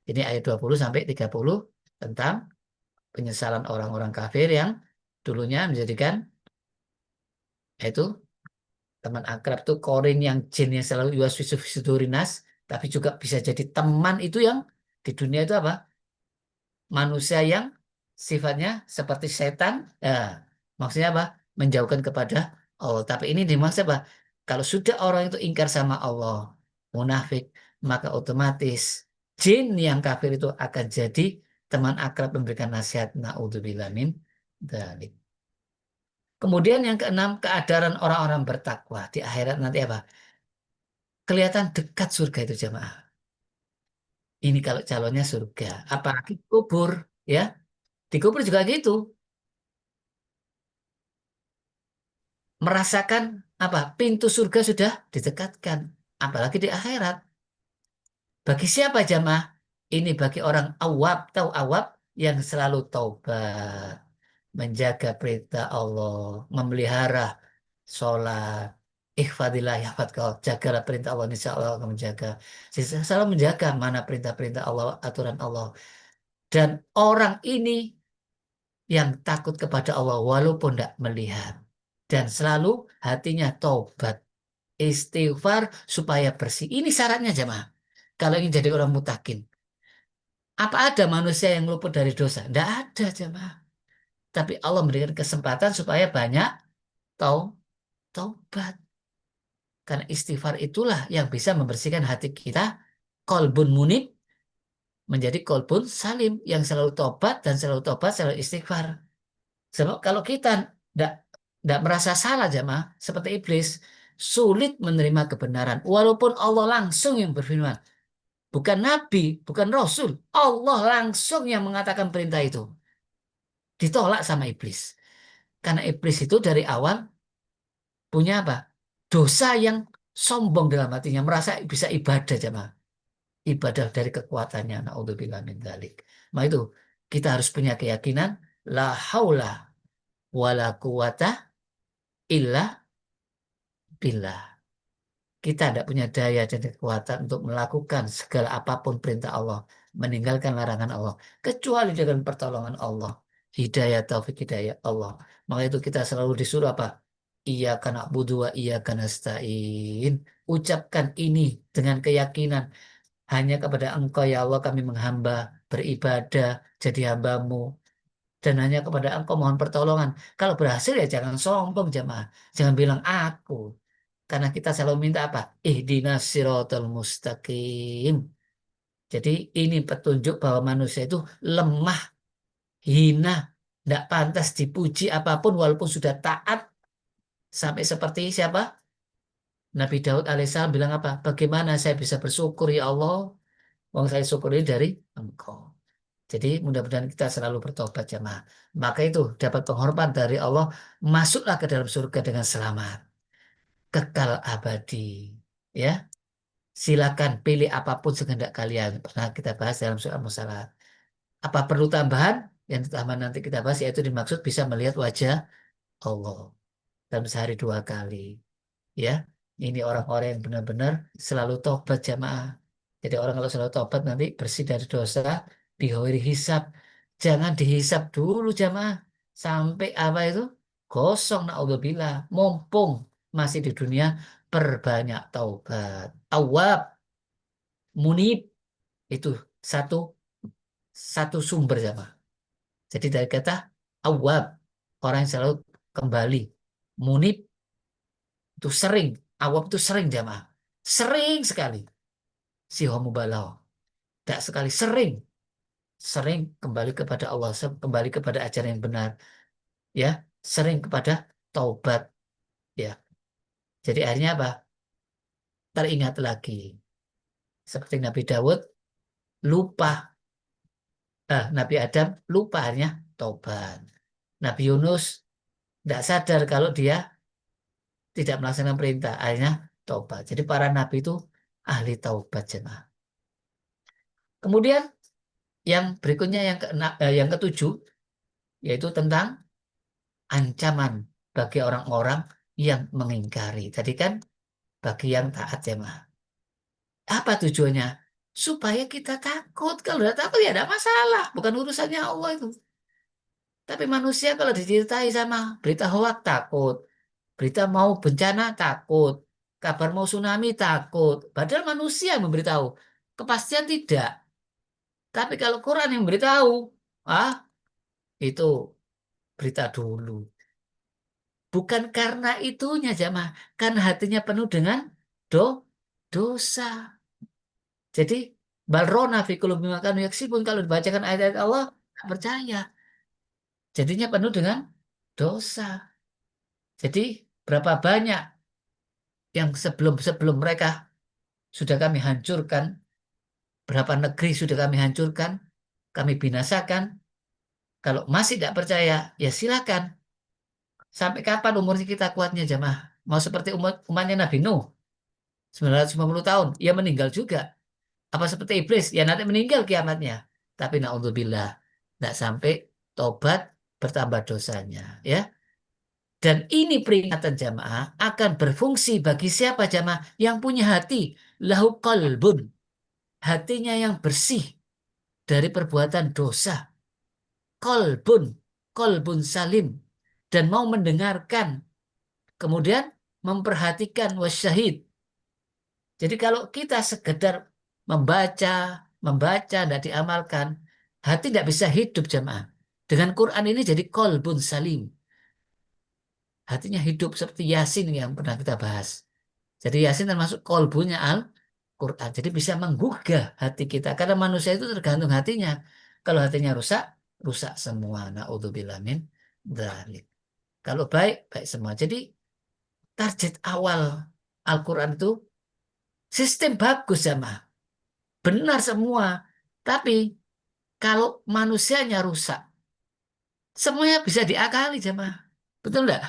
Ini ayat 20 sampai 30 tentang penyesalan orang-orang kafir yang dulunya menjadikan itu teman akrab tuh korin yang jin yang selalu yuwaswisu fi sudurinas, tapi juga bisa jadi teman itu yang di dunia itu apa? Manusia yang sifatnya seperti setan, maksudnya apa? Menjauhkan kepada Allah. Tapi ini dimaksud apa? Kalau sudah orang itu ingkar sama Allah, munafik, maka otomatis jin yang kafir itu akan jadi teman akrab memberikan nasihat. Naudzubillah min dzalik. Kemudian yang keenam, keadaran orang-orang bertakwa di akhirat nanti apa? Kelihatan dekat surga itu jamaah. Ini kalau calonnya surga, apalagi kubur, ya. Di kubur juga gitu. Merasakan apa? Pintu surga sudah didekatkan, apalagi di akhirat. Bagi siapa jamaah? Ini bagi orang awab, tahu awab yang selalu taubat, menjaga perintah Allah, memelihara sholat, ikhfadillah yahfadkal, jagalah perintah Allah, insya Allah akan menjaga. Selalu menjaga mana perintah-perintah Allah, aturan Allah. Dan orang ini yang takut kepada Allah walaupun tidak melihat. Dan selalu hatinya taubat, istighfar supaya bersih. Ini syaratnya jemaah. Kalau ingin jadi orang mutakin. Apa ada manusia yang luput dari dosa? Tidak ada jemaah. Tapi Allah memberikan kesempatan supaya banyak tau taubat. Karena istighfar itulah yang bisa membersihkan hati kita. Kolbun munib menjadi kolbun salim. Yang selalu tobat, selalu istighfar. Sebab kalau kita tidak merasa salah jemaah seperti iblis, sulit menerima kebenaran. Walaupun Allah langsung yang berfirman, bukan nabi, bukan rasul, Allah langsung yang mengatakan perintah itu. Ditolak sama iblis. Karena iblis itu dari awal punya apa? Dosa yang sombong dalam hatinya, merasa bisa ibadah jemaah. Ibadah dari kekuatannya. Naudzubillah min dzalik. Nah itu kita harus punya keyakinan la haula wala quwata illa billah. Kita tidak punya daya dan kekuatan untuk melakukan segala apapun perintah Allah, meninggalkan larangan Allah, kecuali dengan pertolongan Allah, hidayah taufik hidayah Allah. Maka itu kita selalu disuruh apa? Iyyaka na'budu wa iyyaka nasta'in. Ucapkan ini dengan keyakinan hanya kepada Engkau ya Allah kami menghamba, beribadah, jadi hambamu. Dan hanya kepada Engkau mohon pertolongan. Kalau berhasil ya jangan sombong jemaah. Jangan bilang aku. Karena kita selalu minta apa? Ihdinas siratal mustaqim. Jadi ini petunjuk bahwa manusia itu lemah, hina, tidak pantas dipuji apapun walaupun sudah taat. Sampai seperti siapa? Nabi Daud alaihissalam bilang apa? Bagaimana saya bisa bersyukur ya Allah? Wong saya syukuri dari Engkau. Jadi mudah-mudahan kita selalu bertobat jemaah. Maka itu dapat penghormatan dari Allah. Masuklah ke dalam surga dengan selamat. Kekal abadi. Ya. Silakan pilih apapun sekehendak kalian. Pernah kita bahas dalam soal masalah. Apa perlu tambahan? Yang tambahan nanti kita bahas yaitu dimaksud bisa melihat wajah Allah dalam sehari 2 kali. Ya, ini orang-orang yang benar-benar selalu tobat jamaah. Jadi orang kalau selalu tobat nanti bersih dari dosa, bihoiri hisab. Jangan dihisab dulu jamaah sampai apa itu kosong naudzubillah. Mumpung masih di dunia perbanyak taubat. Awab, munib itu satu satu sumber jamaah. Jadi dari kata awab orang yang selalu kembali, munib Itu sering, awam itu sering jamaah. Sering sekali. Si homo balau. Tidak sekali, sering. Sering kembali kepada Allah, kembali kepada ajaran yang benar. Ya, sering kepada taubat. Ya, jadi akhirnya apa? Teringat lagi. Seperti Nabi Dawud, lupa. Nabi Adam lupa akhirnya taubat. Nabi Yunus tidak sadar kalau dia tidak melaksanakan perintah. Akhirnya taubat. Jadi para nabi itu ahli taubat jemaah. Kemudian yang berikutnya yang ketujuh yaitu tentang ancaman bagi orang-orang yang mengingkari. Tadi kan bagi yang taat jemaah. Apa tujuannya? Supaya kita takut. Kalau udah takut ya ada masalah. Bukan urusannya Allah itu. Tapi manusia kalau diceritai sama berita hoak takut. Berita mau bencana takut. Kabar mau tsunami takut. Padahal manusia yang memberitahu. Kepastian tidak. Tapi kalau Quran yang memberitahu, ah itu berita dulu. Bukan karena itunya jamaah. Karena hatinya penuh dengan do dosa. Jadi balrona fi qulubihim ma kanu yaksibun, kalau dibacakan ayat-ayat Allah nggak percaya. Jadinya penuh dengan dosa. Jadi berapa banyak yang sebelum mereka sudah kami hancurkan, berapa negeri sudah kami hancurkan, kami binasakan. Kalau masih tidak percaya, ya silakan. Sampai kapan umur kita kuatnya jamaah? Mau seperti umatnya Nabi Nuh, 950 tahun, ia meninggal juga. Apa seperti iblis? Ya nanti meninggal kiamatnya. Tapi naudzubillah, tidak sampai tobat bertambah dosanya. Ya. Dan ini peringatan jamaah akan berfungsi bagi siapa jamaah yang punya hati lahu qalbun, hatinya yang bersih dari perbuatan dosa. Qalbun, qalbun salim, dan mau mendengarkan, kemudian memperhatikan wasyahid. Jadi kalau kita sekedar membaca, membaca, tidak diamalkan, hati tidak bisa hidup jamaah. Dengan Quran ini jadi kolbun salim. Hatinya hidup seperti Yasin yang pernah kita bahas. Jadi Yasin termasuk kolbunya Al-Quran. Jadi bisa menggugah hati kita. Karena manusia itu tergantung hatinya. Kalau hatinya rusak, rusak semua. Na'udzubillah min dzalik. Kalau baik, baik semua. Jadi target awal Al-Quran itu sistem bagus jamaah. Benar semua. Tapi kalau manusianya rusak, semuanya bisa diakali jamaah. Betul enggak?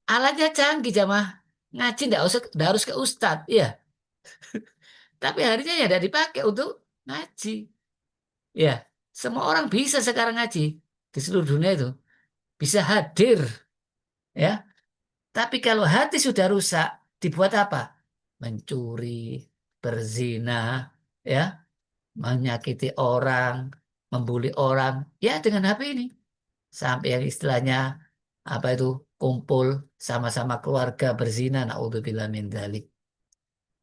Alatnya canggih jamaah. Ngaji enggak harus ke ustadz. Iya. Tapi harinya ya tidak dipakai untuk ngaji. Ya. Semua orang bisa sekarang ngaji. Di seluruh dunia itu. Bisa hadir. Ya. Tapi kalau hati sudah rusak, dibuat apa? Mencuri, berzina, ya, menyakiti orang, membuli orang, ya dengan HP ini. Sampai yang istilahnya apa itu kumpul sama-sama keluarga berzina, naudzubillah min dzalik.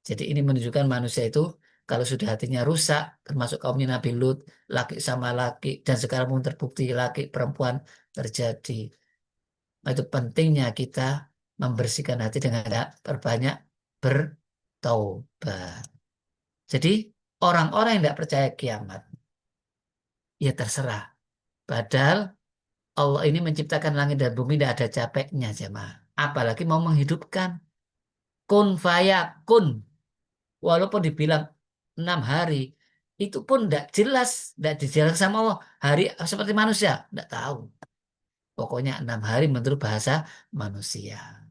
Jadi ini menunjukkan manusia itu kalau sudah hatinya rusak, termasuk kaumnya Nabi Lut, laki sama laki, dan sekarang pun terbukti laki perempuan terjadi. Itu pentingnya kita membersihkan hati dengan perbanyak bertaubat. Jadi orang-orang yang tidak percaya kiamat, ya terserah. Padahal Allah ini menciptakan langit dan bumi tidak ada capeknya jemaah. Apalagi mau menghidupkan. Kun fayakun. Walaupun dibilang 6 hari. Itu pun tidak jelas. Tidak dijelaskan sama Allah. Hari seperti manusia. Tidak tahu. Pokoknya 6 hari menurut bahasa manusia.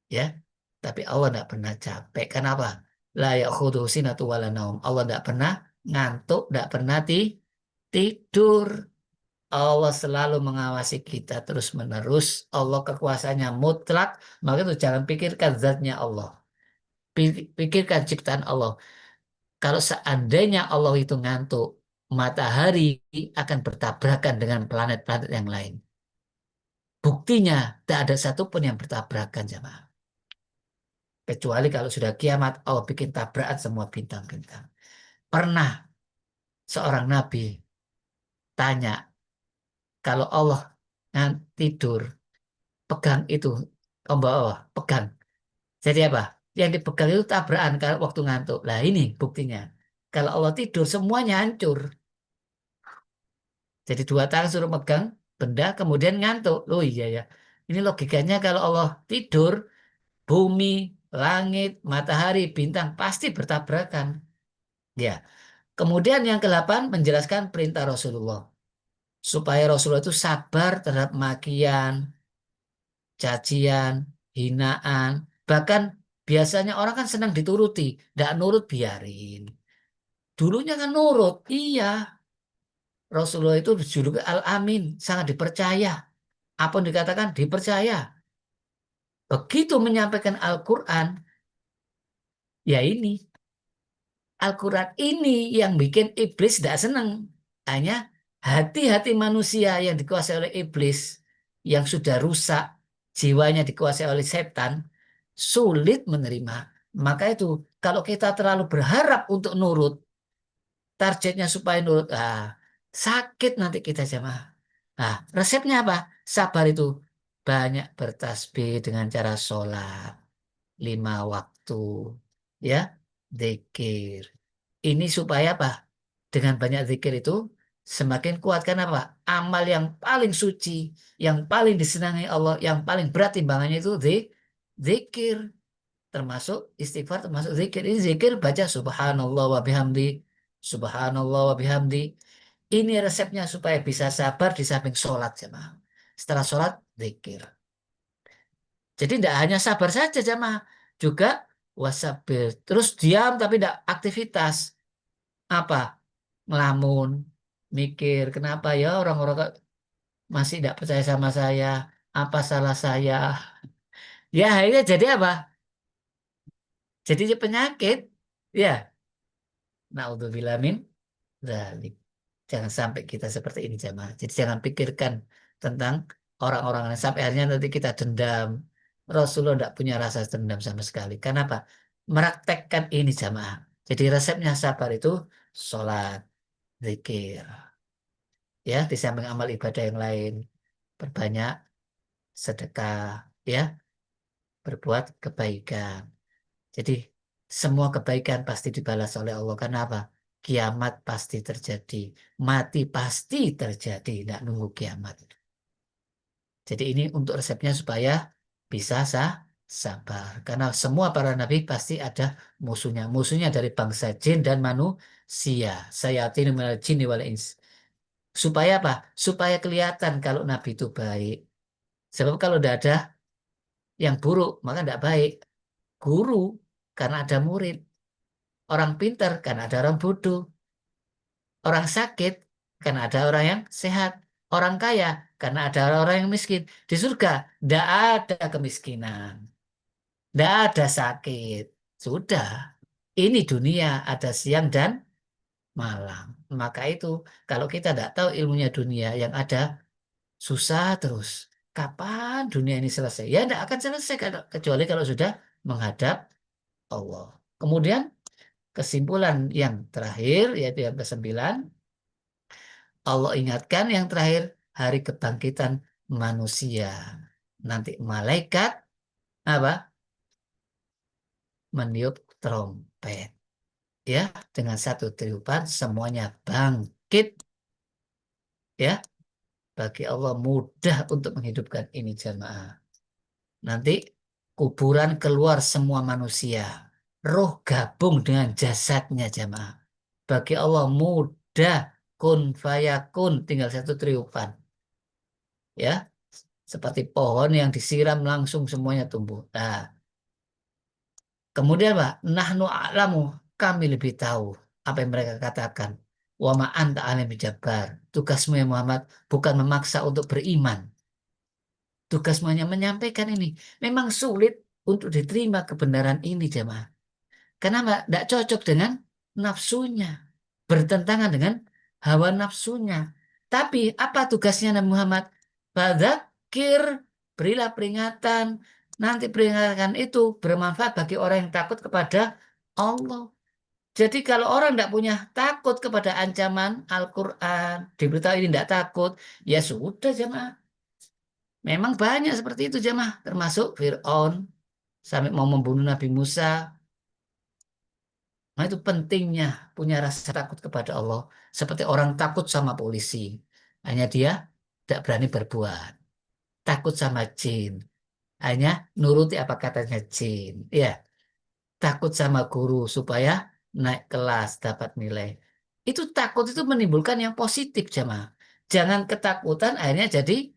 Ya. Tapi Allah tidak pernah capek. Kenapa? La ya'khudhu sinatu wala naum. Allah tidak pernah ngantuk. Tidak pernah tidur. Allah selalu mengawasi kita terus-menerus. Allah kekuasaannya mutlak. Maka itu jangan pikirkan zatnya Allah. Pikirkan ciptaan Allah. Kalau seandainya Allah itu ngantuk, matahari akan bertabrakan dengan planet-planet yang lain. Buktinya, tak ada satupun yang bertabrakan, jemaah. Kecuali kalau sudah kiamat, Allah bikin tabrakan semua bintang-bintang. Pernah seorang nabi tanya, kalau Allah tidur, pegang itu Kamu bawa, pegang. Jadi apa? Yang dipegang itu tabrakan kalau waktu ngantuk. Lah ini buktinya. Kalau Allah tidur semuanya hancur. Jadi dua tangan suruh megang benda kemudian ngantuk. Oh iya ya. Ini logikanya kalau Allah tidur, bumi, langit, matahari, bintang pasti bertabrakan. Ya. Kemudian yang ke-8 menjelaskan perintah Rasulullah. Supaya Rasulullah itu sabar terhadap makian, cacian, hinaan. Bahkan biasanya orang kan senang dituruti. Nggak nurut biarin. Dulunya kan nurut. Iya. Rasulullah itu dijuluki Al-Amin. Sangat dipercaya. Apa yang dikatakan dipercaya. Begitu menyampaikan Al-Quran. Ya ini. Al-Quran ini yang bikin iblis tidak senang. Hanya hati-hati manusia yang dikuasai oleh iblis, yang sudah rusak, jiwanya dikuasai oleh setan, sulit menerima. Maka itu, kalau kita terlalu berharap untuk nurut, targetnya supaya nurut, sakit nanti kita jamaah. Nah, resepnya apa? Sabar itu banyak bertasbih dengan cara sholat, 5 waktu, ya, zikir. Ini supaya apa? Dengan banyak zikir itu semakin kuatkan apa? Amal yang paling suci, yang paling disenangi Allah, yang paling berat timbangannya itu zikir, termasuk istighfar, termasuk zikir. Ini zikir baca subhanallah wa bihamdi, subhanallah wa bihamdi. Ini resepnya supaya bisa sabar di samping sholat jemaah. Setelah sholat zikir. Jadi tidak hanya sabar saja jemaah, juga wasabir. Terus diam tapi tidak aktivitas. Apa? Ngelamun, mikir, kenapa ya orang-orang kok masih tidak percaya sama saya, apa salah saya? Ya, akhirnya jadi apa? Jadi penyakit. Ya, naudzubillah min dzalik. Jangan sampai kita seperti ini jamaah. Jadi jangan pikirkan tentang orang-orang yang sampai akhirnya nanti kita dendam. Rasulullah tidak punya rasa dendam sama sekali. Kenapa? Meraktekkan ini jamaah. Jadi resepnya sabar itu sholat, zikir. Ya, di samping amal ibadah yang lain. Perbanyak sedekah, ya, berbuat kebaikan. Jadi semua kebaikan pasti dibalas oleh Allah. Karena apa? Kiamat pasti terjadi, mati pasti terjadi, tidak nunggu kiamat. Jadi ini untuk resepnya supaya bisa sabar. Karena semua para nabi pasti ada musuhnya. Musuhnya dari bangsa jin dan manusia. Sayatin minal jinni wal ins. Supaya apa? Supaya kelihatan kalau nabi itu baik. Sebab kalau tidak ada yang buruk, maka tidak baik. Guru, karena ada murid. Orang pintar, karena ada orang bodoh. Orang sakit, karena ada orang yang sehat. Orang kaya, karena ada orang yang miskin. Di surga, tidak ada kemiskinan. Tidak ada sakit. Sudah. Ini dunia, ada siang dan malam. Maka itu, kalau kita tidak tahu ilmunya dunia, yang ada susah terus. Kapan dunia ini selesai? Ya, tidak akan selesai kecuali kalau sudah menghadap Allah. Kemudian kesimpulan yang terakhir yaitu yang ke-9, Allah ingatkan yang terakhir hari kebangkitan manusia. Nanti malaikat apa? Meniup trompet. Ya, dengan satu tiupan semuanya bangkit. Ya, bagi Allah mudah untuk menghidupkan ini jamaah. Nanti kuburan keluar semua manusia. Roh gabung dengan jasadnya jamaah. Bagi Allah mudah, kun fayakun, tinggal satu tiupan. Ya, seperti pohon yang disiram langsung semuanya tumbuh. Nah, kemudian Pak, nahnu a'lamu, kami lebih tahu apa yang mereka katakan. Wa ma anta alim jabbar. Tugasmu ya Muhammad bukan memaksa untuk beriman. Tugasmu hanya menyampaikan ini. Memang sulit untuk diterima kebenaran ini jemaah. Kenapa? Tidak cocok dengan nafsunya. Bertentangan dengan hawa nafsunya. Tapi apa tugasnya Nabi Muhammad? Fadzakir, berilah peringatan. Nanti peringatan itu bermanfaat bagi orang yang takut kepada Allah. Jadi kalau orang tidak punya takut kepada ancaman Al-Quran, diberitahu ini tidak takut, ya sudah jemaah. Memang banyak seperti itu jemaah, termasuk Fir'aun sampai mau membunuh Nabi Musa. Nah itu pentingnya punya rasa takut kepada Allah. Seperti orang takut sama polisi. Hanya dia tidak berani berbuat. Takut sama jin. Hanya nuruti apa katanya jin. Ya, takut sama guru supaya naik kelas dapat nilai. Itu takut itu menimbulkan yang positif jemaah. Jangan ketakutan akhirnya jadi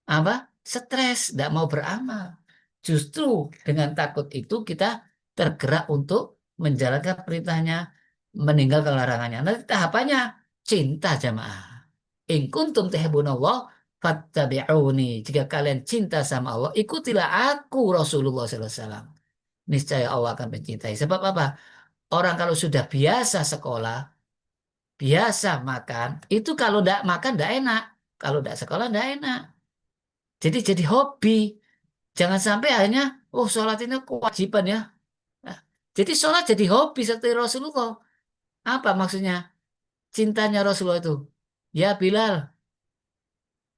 apa? Stres, tidak mau beramal. Justru dengan takut itu kita tergerak untuk menjalankan perintahnya, meninggalkan larangannya. Nanti tahapannya cinta jamaah. In kuntum tuhibbunallah fattabi'uni. Jika kalian cinta sama Allah, ikutilah aku Rasulullah SAW. Niscaya Allah akan mencintai. Sebab apa? Orang kalau sudah biasa sekolah, biasa makan, itu kalau tidak makan tidak enak. Kalau tidak sekolah tidak enak. Jadi hobi. Jangan sampai akhirnya, oh sholat ini kewajiban ya. Nah, jadi sholat jadi hobi seperti Rasulullah. Apa maksudnya? Cintanya Rasulullah itu. Ya Bilal,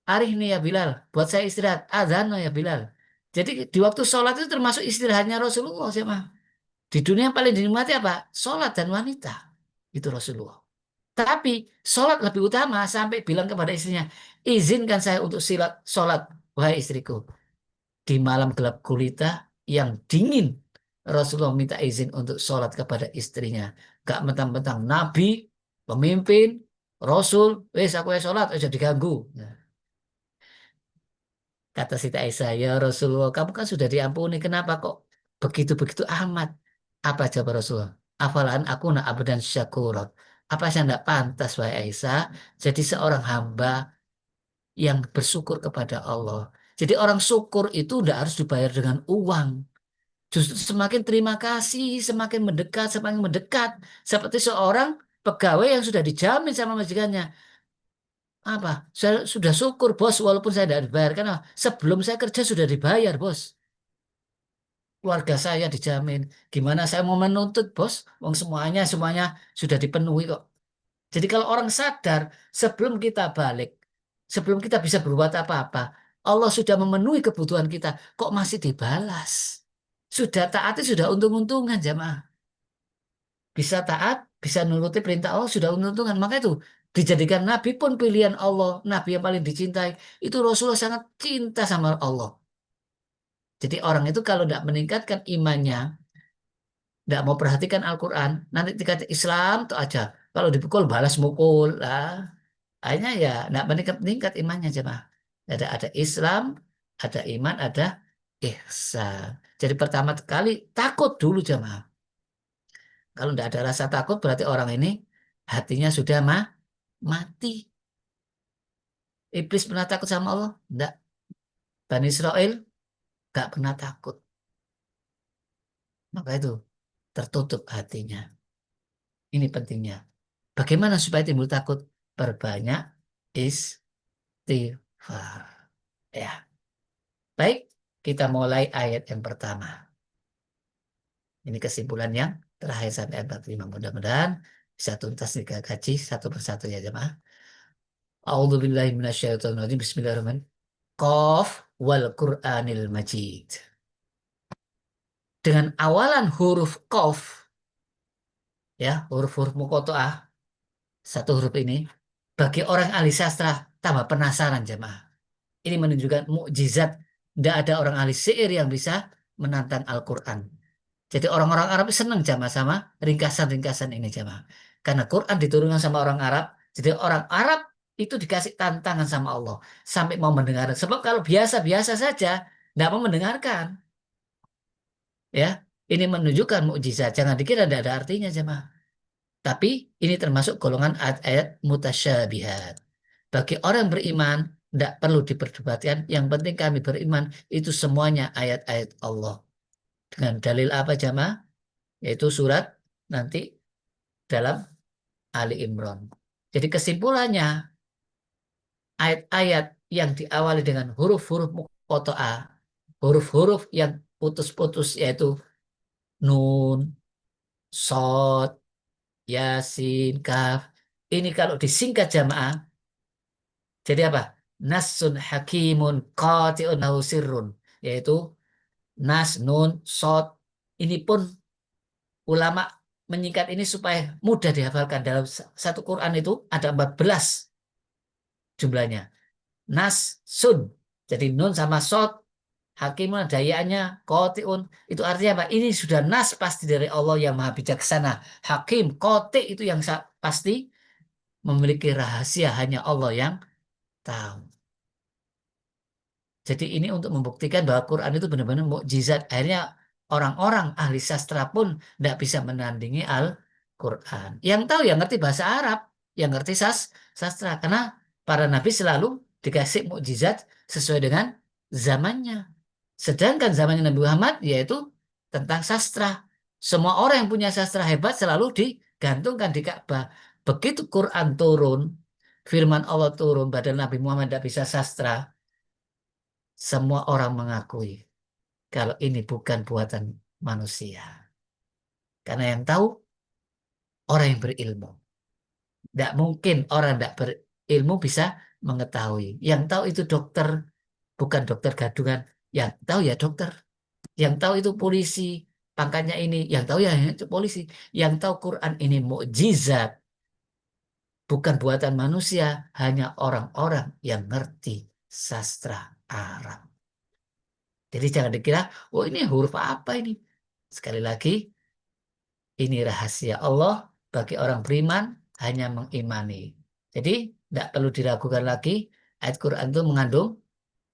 arih nih ya Bilal. Buat saya istirahat. Azan ya Bilal. Jadi di waktu sholat itu termasuk istirahatnya Rasulullah. Siapa? Di dunia yang paling dinikmati apa? Sholat dan wanita. Itu Rasulullah. Tapi sholat lebih utama sampai bilang kepada istrinya, izinkan saya untuk silat sholat, wahai istriku. Di malam gelap gulita yang dingin, Rasulullah minta izin untuk sholat kepada istrinya. Gak mentang-mentang Nabi, pemimpin, Rasul, wes aku ya sholat, aja diganggu. Nah, kata Siti Aisyah, ya Rasulullah, kamu kan sudah diampuni, kenapa kok begitu-begitu amat? Apa jawab Rasulullah? Afalan aku nak abdan syakurat. Apa saya tidak pantas, wahai Aisyah, jadi seorang hamba yang bersyukur kepada Allah. Jadi orang syukur itu tidak harus dibayar dengan uang. Justru semakin terima kasih, semakin mendekat, semakin mendekat. Seperti seorang pegawai yang sudah dijamin sama majikannya. Apa? Saya sudah syukur, bos, walaupun saya tidak dibayar. Karena sebelum saya kerja sudah dibayar, bos. Keluarga saya dijamin. Gimana saya mau menuntut, bos? Wong semuanya sudah dipenuhi kok. Jadi kalau orang sadar, sebelum kita balik, sebelum kita bisa berbuat apa-apa, Allah sudah memenuhi kebutuhan kita. Kok masih dibalas? Sudah taati, sudah untung-untungan, jamaah. Bisa taat, bisa nuruti perintah Allah, sudah untung-untungan. Maka itu dijadikan nabi pun pilihan Allah, nabi yang paling dicintai. Itu Rasulullah sangat cinta sama Allah. Jadi orang itu kalau tidak meningkatkan imannya, tidak mau perhatikan Al-Quran, nanti dikata Islam itu aja. Kalau dipukul balas mukul lah. Akhirnya ya tidak meningkat imannya jemaah. Ada Islam, ada iman, ada ihsan. Jadi pertama kali takut dulu jemaah. Kalau tidak ada rasa takut berarti orang ini hatinya sudah mati. Iblis pernah takut sama Allah? Tidak. Bani Israel nggak pernah takut. Maka itu tertutup hatinya. Ini pentingnya. Bagaimana supaya timbul takut? Perbanyak istighfar. Ya, baik. Kita mulai ayat yang pertama. Ini kesimpulan yang terakhir sampai ayat 45. Mudah-mudahan bisa tuntas dikaji satu persatu ya jemaah. A'udzubillahi minasyaitonirrajim. Bismillahirrahmanirrahim. Qaf wal Qur'anil Majid. Dengan awalan huruf Qaf, ya, huruf-huruf muqatta'ah, satu huruf ini, bagi orang ahli sastra tambah penasaran jemaah. Ini menunjukkan mukjizat. Tidak ada orang ahli syair yang bisa menantang Al-Quran. Jadi orang-orang Arab senang jamaah sama ringkasan-ringkasan ini jamaah. Karena Quran diturunkan sama orang Arab. Jadi orang Arab itu dikasih tantangan sama Allah. Sampai mau mendengar. Sebab kalau biasa-biasa saja, tidak mau mendengarkan. Ya, ini menunjukkan mukjizat. Jangan dikira tidak ada artinya jemaah. Tapi ini termasuk golongan ayat-ayat mutasyabihat. Bagi orang beriman, tidak perlu diperdebatkan. Yang penting kami beriman, itu semuanya ayat-ayat Allah. Dengan dalil apa jamaah? Yaitu surat nanti dalam Ali Imran. Jadi kesimpulannya, ayat-ayat yang diawali dengan huruf-huruf muqatta'ah, huruf-huruf yang putus-putus yaitu nun, sod, yasin, kaf. Ini kalau disingkat jamaah, jadi apa? nasun hakimun qati'un lahu sirrun, yaitu nas, nun, sod. Ini pun ulama menyingkat ini supaya mudah dihafalkan. Dalam satu Quran itu ada 14 jumlahnya. Nas, sun. Jadi nun sama sod, hakimun ada ya-nya, qati'un. Itu artinya apa? Ini sudah nas pasti dari Allah yang maha bijaksana. Hakim, qati' itu yang pasti memiliki rahasia hanya Allah yang tahu. Jadi ini untuk membuktikan bahwa Quran itu benar-benar mukjizat. Akhirnya orang-orang ahli sastra pun tidak bisa menandingi Al-Quran. Yang tahu yang ngerti bahasa Arab, yang ngerti sastra. Karena para nabi selalu dikasih mukjizat sesuai dengan zamannya. Sedangkan zamannya Nabi Muhammad yaitu tentang sastra. Semua orang yang punya sastra hebat selalu digantungkan di Ka'bah. Begitu Quran turun, firman Allah turun, padahal Nabi Muhammad tidak bisa sastra. Semua orang mengakui kalau ini bukan buatan manusia. Karena yang tahu orang yang berilmu. Tidak mungkin orang tidak berilmu bisa mengetahui. Yang tahu itu dokter, bukan dokter gadungan. Yang tahu ya dokter. Yang tahu itu polisi, pangkatnya ini. Yang tahu ya itu polisi. Yang tahu Quran ini mukjizat, bukan buatan manusia. Hanya orang-orang yang ngerti sastra Arab. Jadi jangan dikira, oh ini huruf apa ini? Sekali lagi, ini rahasia Allah bagi orang beriman hanya mengimani. Jadi tidak perlu diragukan lagi, ayat Quran itu mengandung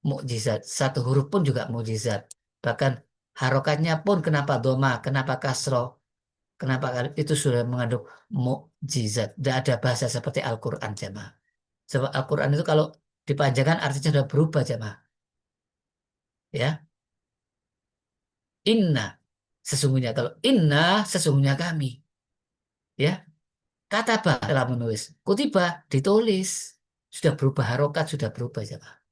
mukjizat. Satu huruf pun juga mukjizat. Bahkan harokatnya pun kenapa doma, kenapa kasro, kenapa itu sudah mengandung mukjizat. Tidak ada bahasa seperti Al-Quran jemaah. Sebab Al-Quran itu kalau dipanjangkan artinya sudah berubah jemaah. Ya, inna sesungguhnya, kalau inna sesungguhnya kami, ya, kata telah menulis, kutiba ditulis, sudah berubah harokat, sudah berubah jemaah.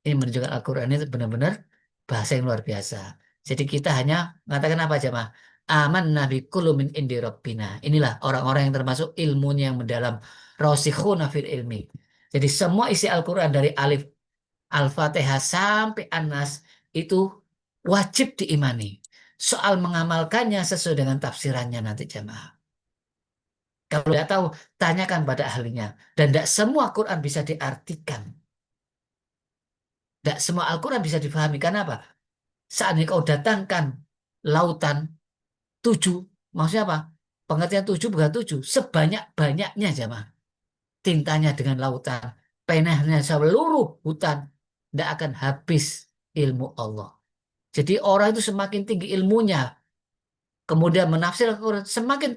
Ini menunjukkan Al-Quran itu benar-benar bahasa yang luar biasa. Jadi kita hanya mengatakan apa jemaah? Aman nabi kullu min indi rabbina. Inilah orang-orang yang termasuk ilmunya yang mendalam, rasikhuna fil ilmi. Jadi semua isi Al-Quran dari alif Al-Fatihah sampai An-Nas itu wajib diimani. Soal mengamalkannya sesuai dengan tafsirannya nanti jemaah. Kalau tidak tahu, tanyakan pada ahlinya. Dan tidak semua Quran bisa diartikan. Tidak semua Al-Quran bisa difahami. Karena apa? Saat ini kau datangkan lautan 7, maksudnya apa? Pengertian 7 bukan 7, sebanyak-banyaknya jemaah. Tintanya dengan lautan, penahnya seluruh hutan, tidak akan habis ilmu Allah. Jadi orang itu semakin tinggi ilmunya, kemudian menafsir Al-Quran, semakin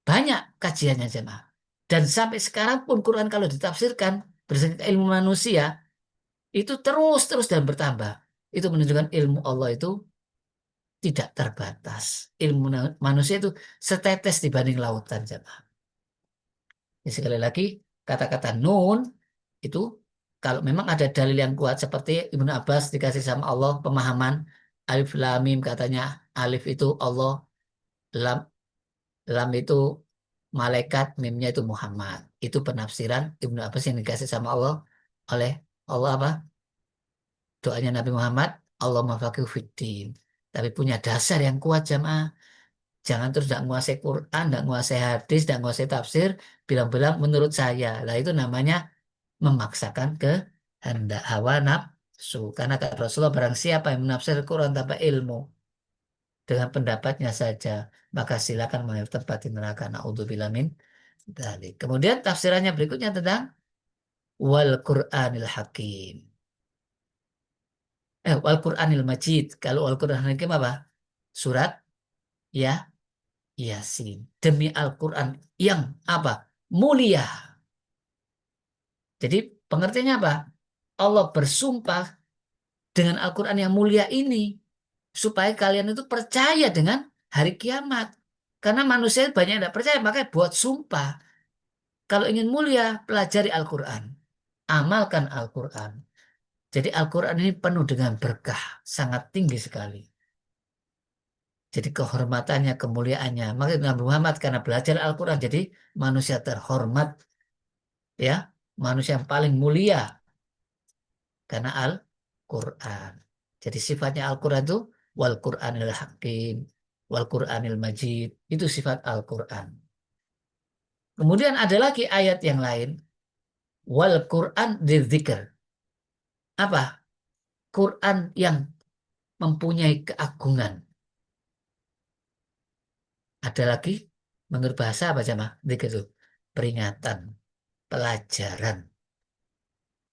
banyak kajiannya jemaah. Dan sampai sekarang pun Quran kalau ditafsirkan berdasarkan ilmu manusia, itu terus-terus dan bertambah. Itu menunjukkan ilmu Allah itu tidak terbatas. Ilmu manusia itu setetes dibanding lautan jemaah. Jadi sekali lagi, kata-kata nun itu kalau memang ada dalil yang kuat seperti Ibnu Abbas dikasih sama Allah pemahaman alif lam mim, katanya alif itu Allah, lam lam itu malaikat, mimnya itu Muhammad. Itu penafsiran Ibnu Abbas yang dikasih sama Allah oleh Allah apa? Doanya Nabi Muhammad, Allah mafaqihu fiddin. Tapi punya dasar yang kuat jamaah. Jangan terus tidak menguasai Quran, tidak menguasai hadis, tidak menguasai tafsir, bilang-bilang menurut saya. Lah itu namanya memaksakan kehendak hawa nafsu. Karena kata Rasulullah, barang siapa yang menafsir Quran tanpa ilmu, dengan pendapatnya saja, maka silakan mengambil tempat di neraka. Naudzubillah min dzalik. Kemudian tafsirannya berikutnya tentang wal Qur'anil Hakim. Wal Qur'anil Majid. Kalau wal Qur'anil Hakim apa? Surat ya Yasin. Demi Al-Quran yang apa? Mulia. Jadi pengertiannya apa? Allah bersumpah dengan Al-Quran yang mulia ini supaya kalian itu percaya dengan hari kiamat. Karena manusia banyak yang tidak percaya, makanya buat sumpah. Kalau ingin mulia, pelajari Al-Quran. Amalkan Al-Quran. Jadi Al-Quran ini penuh dengan berkah. Sangat tinggi sekali. Jadi kehormatannya, kemuliaannya. Maka Nabi Muhammad karena belajar Al-Quran jadi manusia terhormat. Ya, manusia yang paling mulia. karena Al-Quran. Jadi sifatnya Al-Quran itu wal Quranil Hakim, wal Quranil Majid, itu sifat Al-Quran. Kemudian ada lagi ayat yang lain, wal Quran dzikr. Apa? Quran yang mempunyai keagungan. Ada lagi menurut bahasa apa jamaah? Dzikr itu peringatan, pelajaran.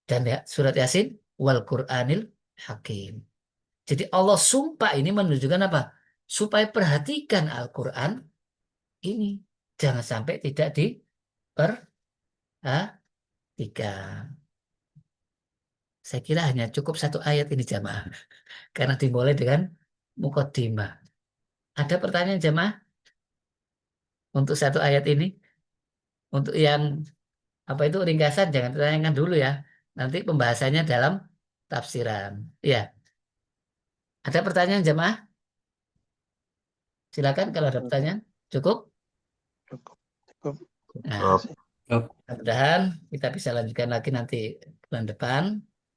Dan ya, surat Yasin wal Quranil Hakim. Jadi Allah sumpah ini menunjukkan apa? Supaya perhatikan Al-Quran ini. Jangan sampai tidak diperhatikan. Saya kira hanya cukup satu ayat ini jamaah. Karena dimulai dengan mukaddimah. Ada pertanyaan jamaah? Untuk satu ayat ini? Untuk yang apa itu ringkasan jangan ditanyakan dulu ya. Nanti pembahasannya dalam tafsiran. Ya. Ada pertanyaan jamaah? Silakan kalau ada pertanyaan. Cukup? Cukup. Cukup. Nah, Cukup. mudah-mudahan kita bisa lanjutkan lagi nanti bulan depan.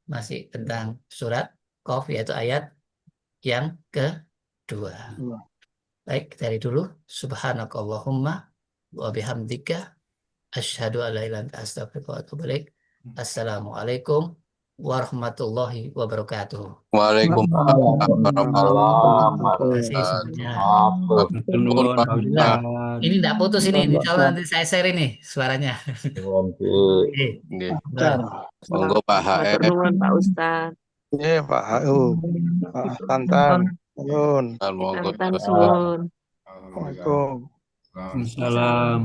Masih tentang surat Qaf, yaitu ayat yang kedua. Baik, dari dulu. Subhanakallahumma wa bihamdika asyhadu an la ilaha illa anta astaghfiruka wa atubu ilaik. Assalamualaikum warahmatullahi wabarakatuh. Waalaikumsalam warahmatullahi Terima kasih semuanya. Nuwun, Pak Alhamdulillah. Ustaz. Ini tidak putus ini. Insya Allah nanti saya share ini suaranya. Oke. Nggih. Baik. Monggo Pak Matur HS. nuwun Pak Ustaz. Iya, Pak HU. Pak Tantan. Nuwun. Monggo. Tantan suwun. Assalamualaikum. Waalaikumsalam.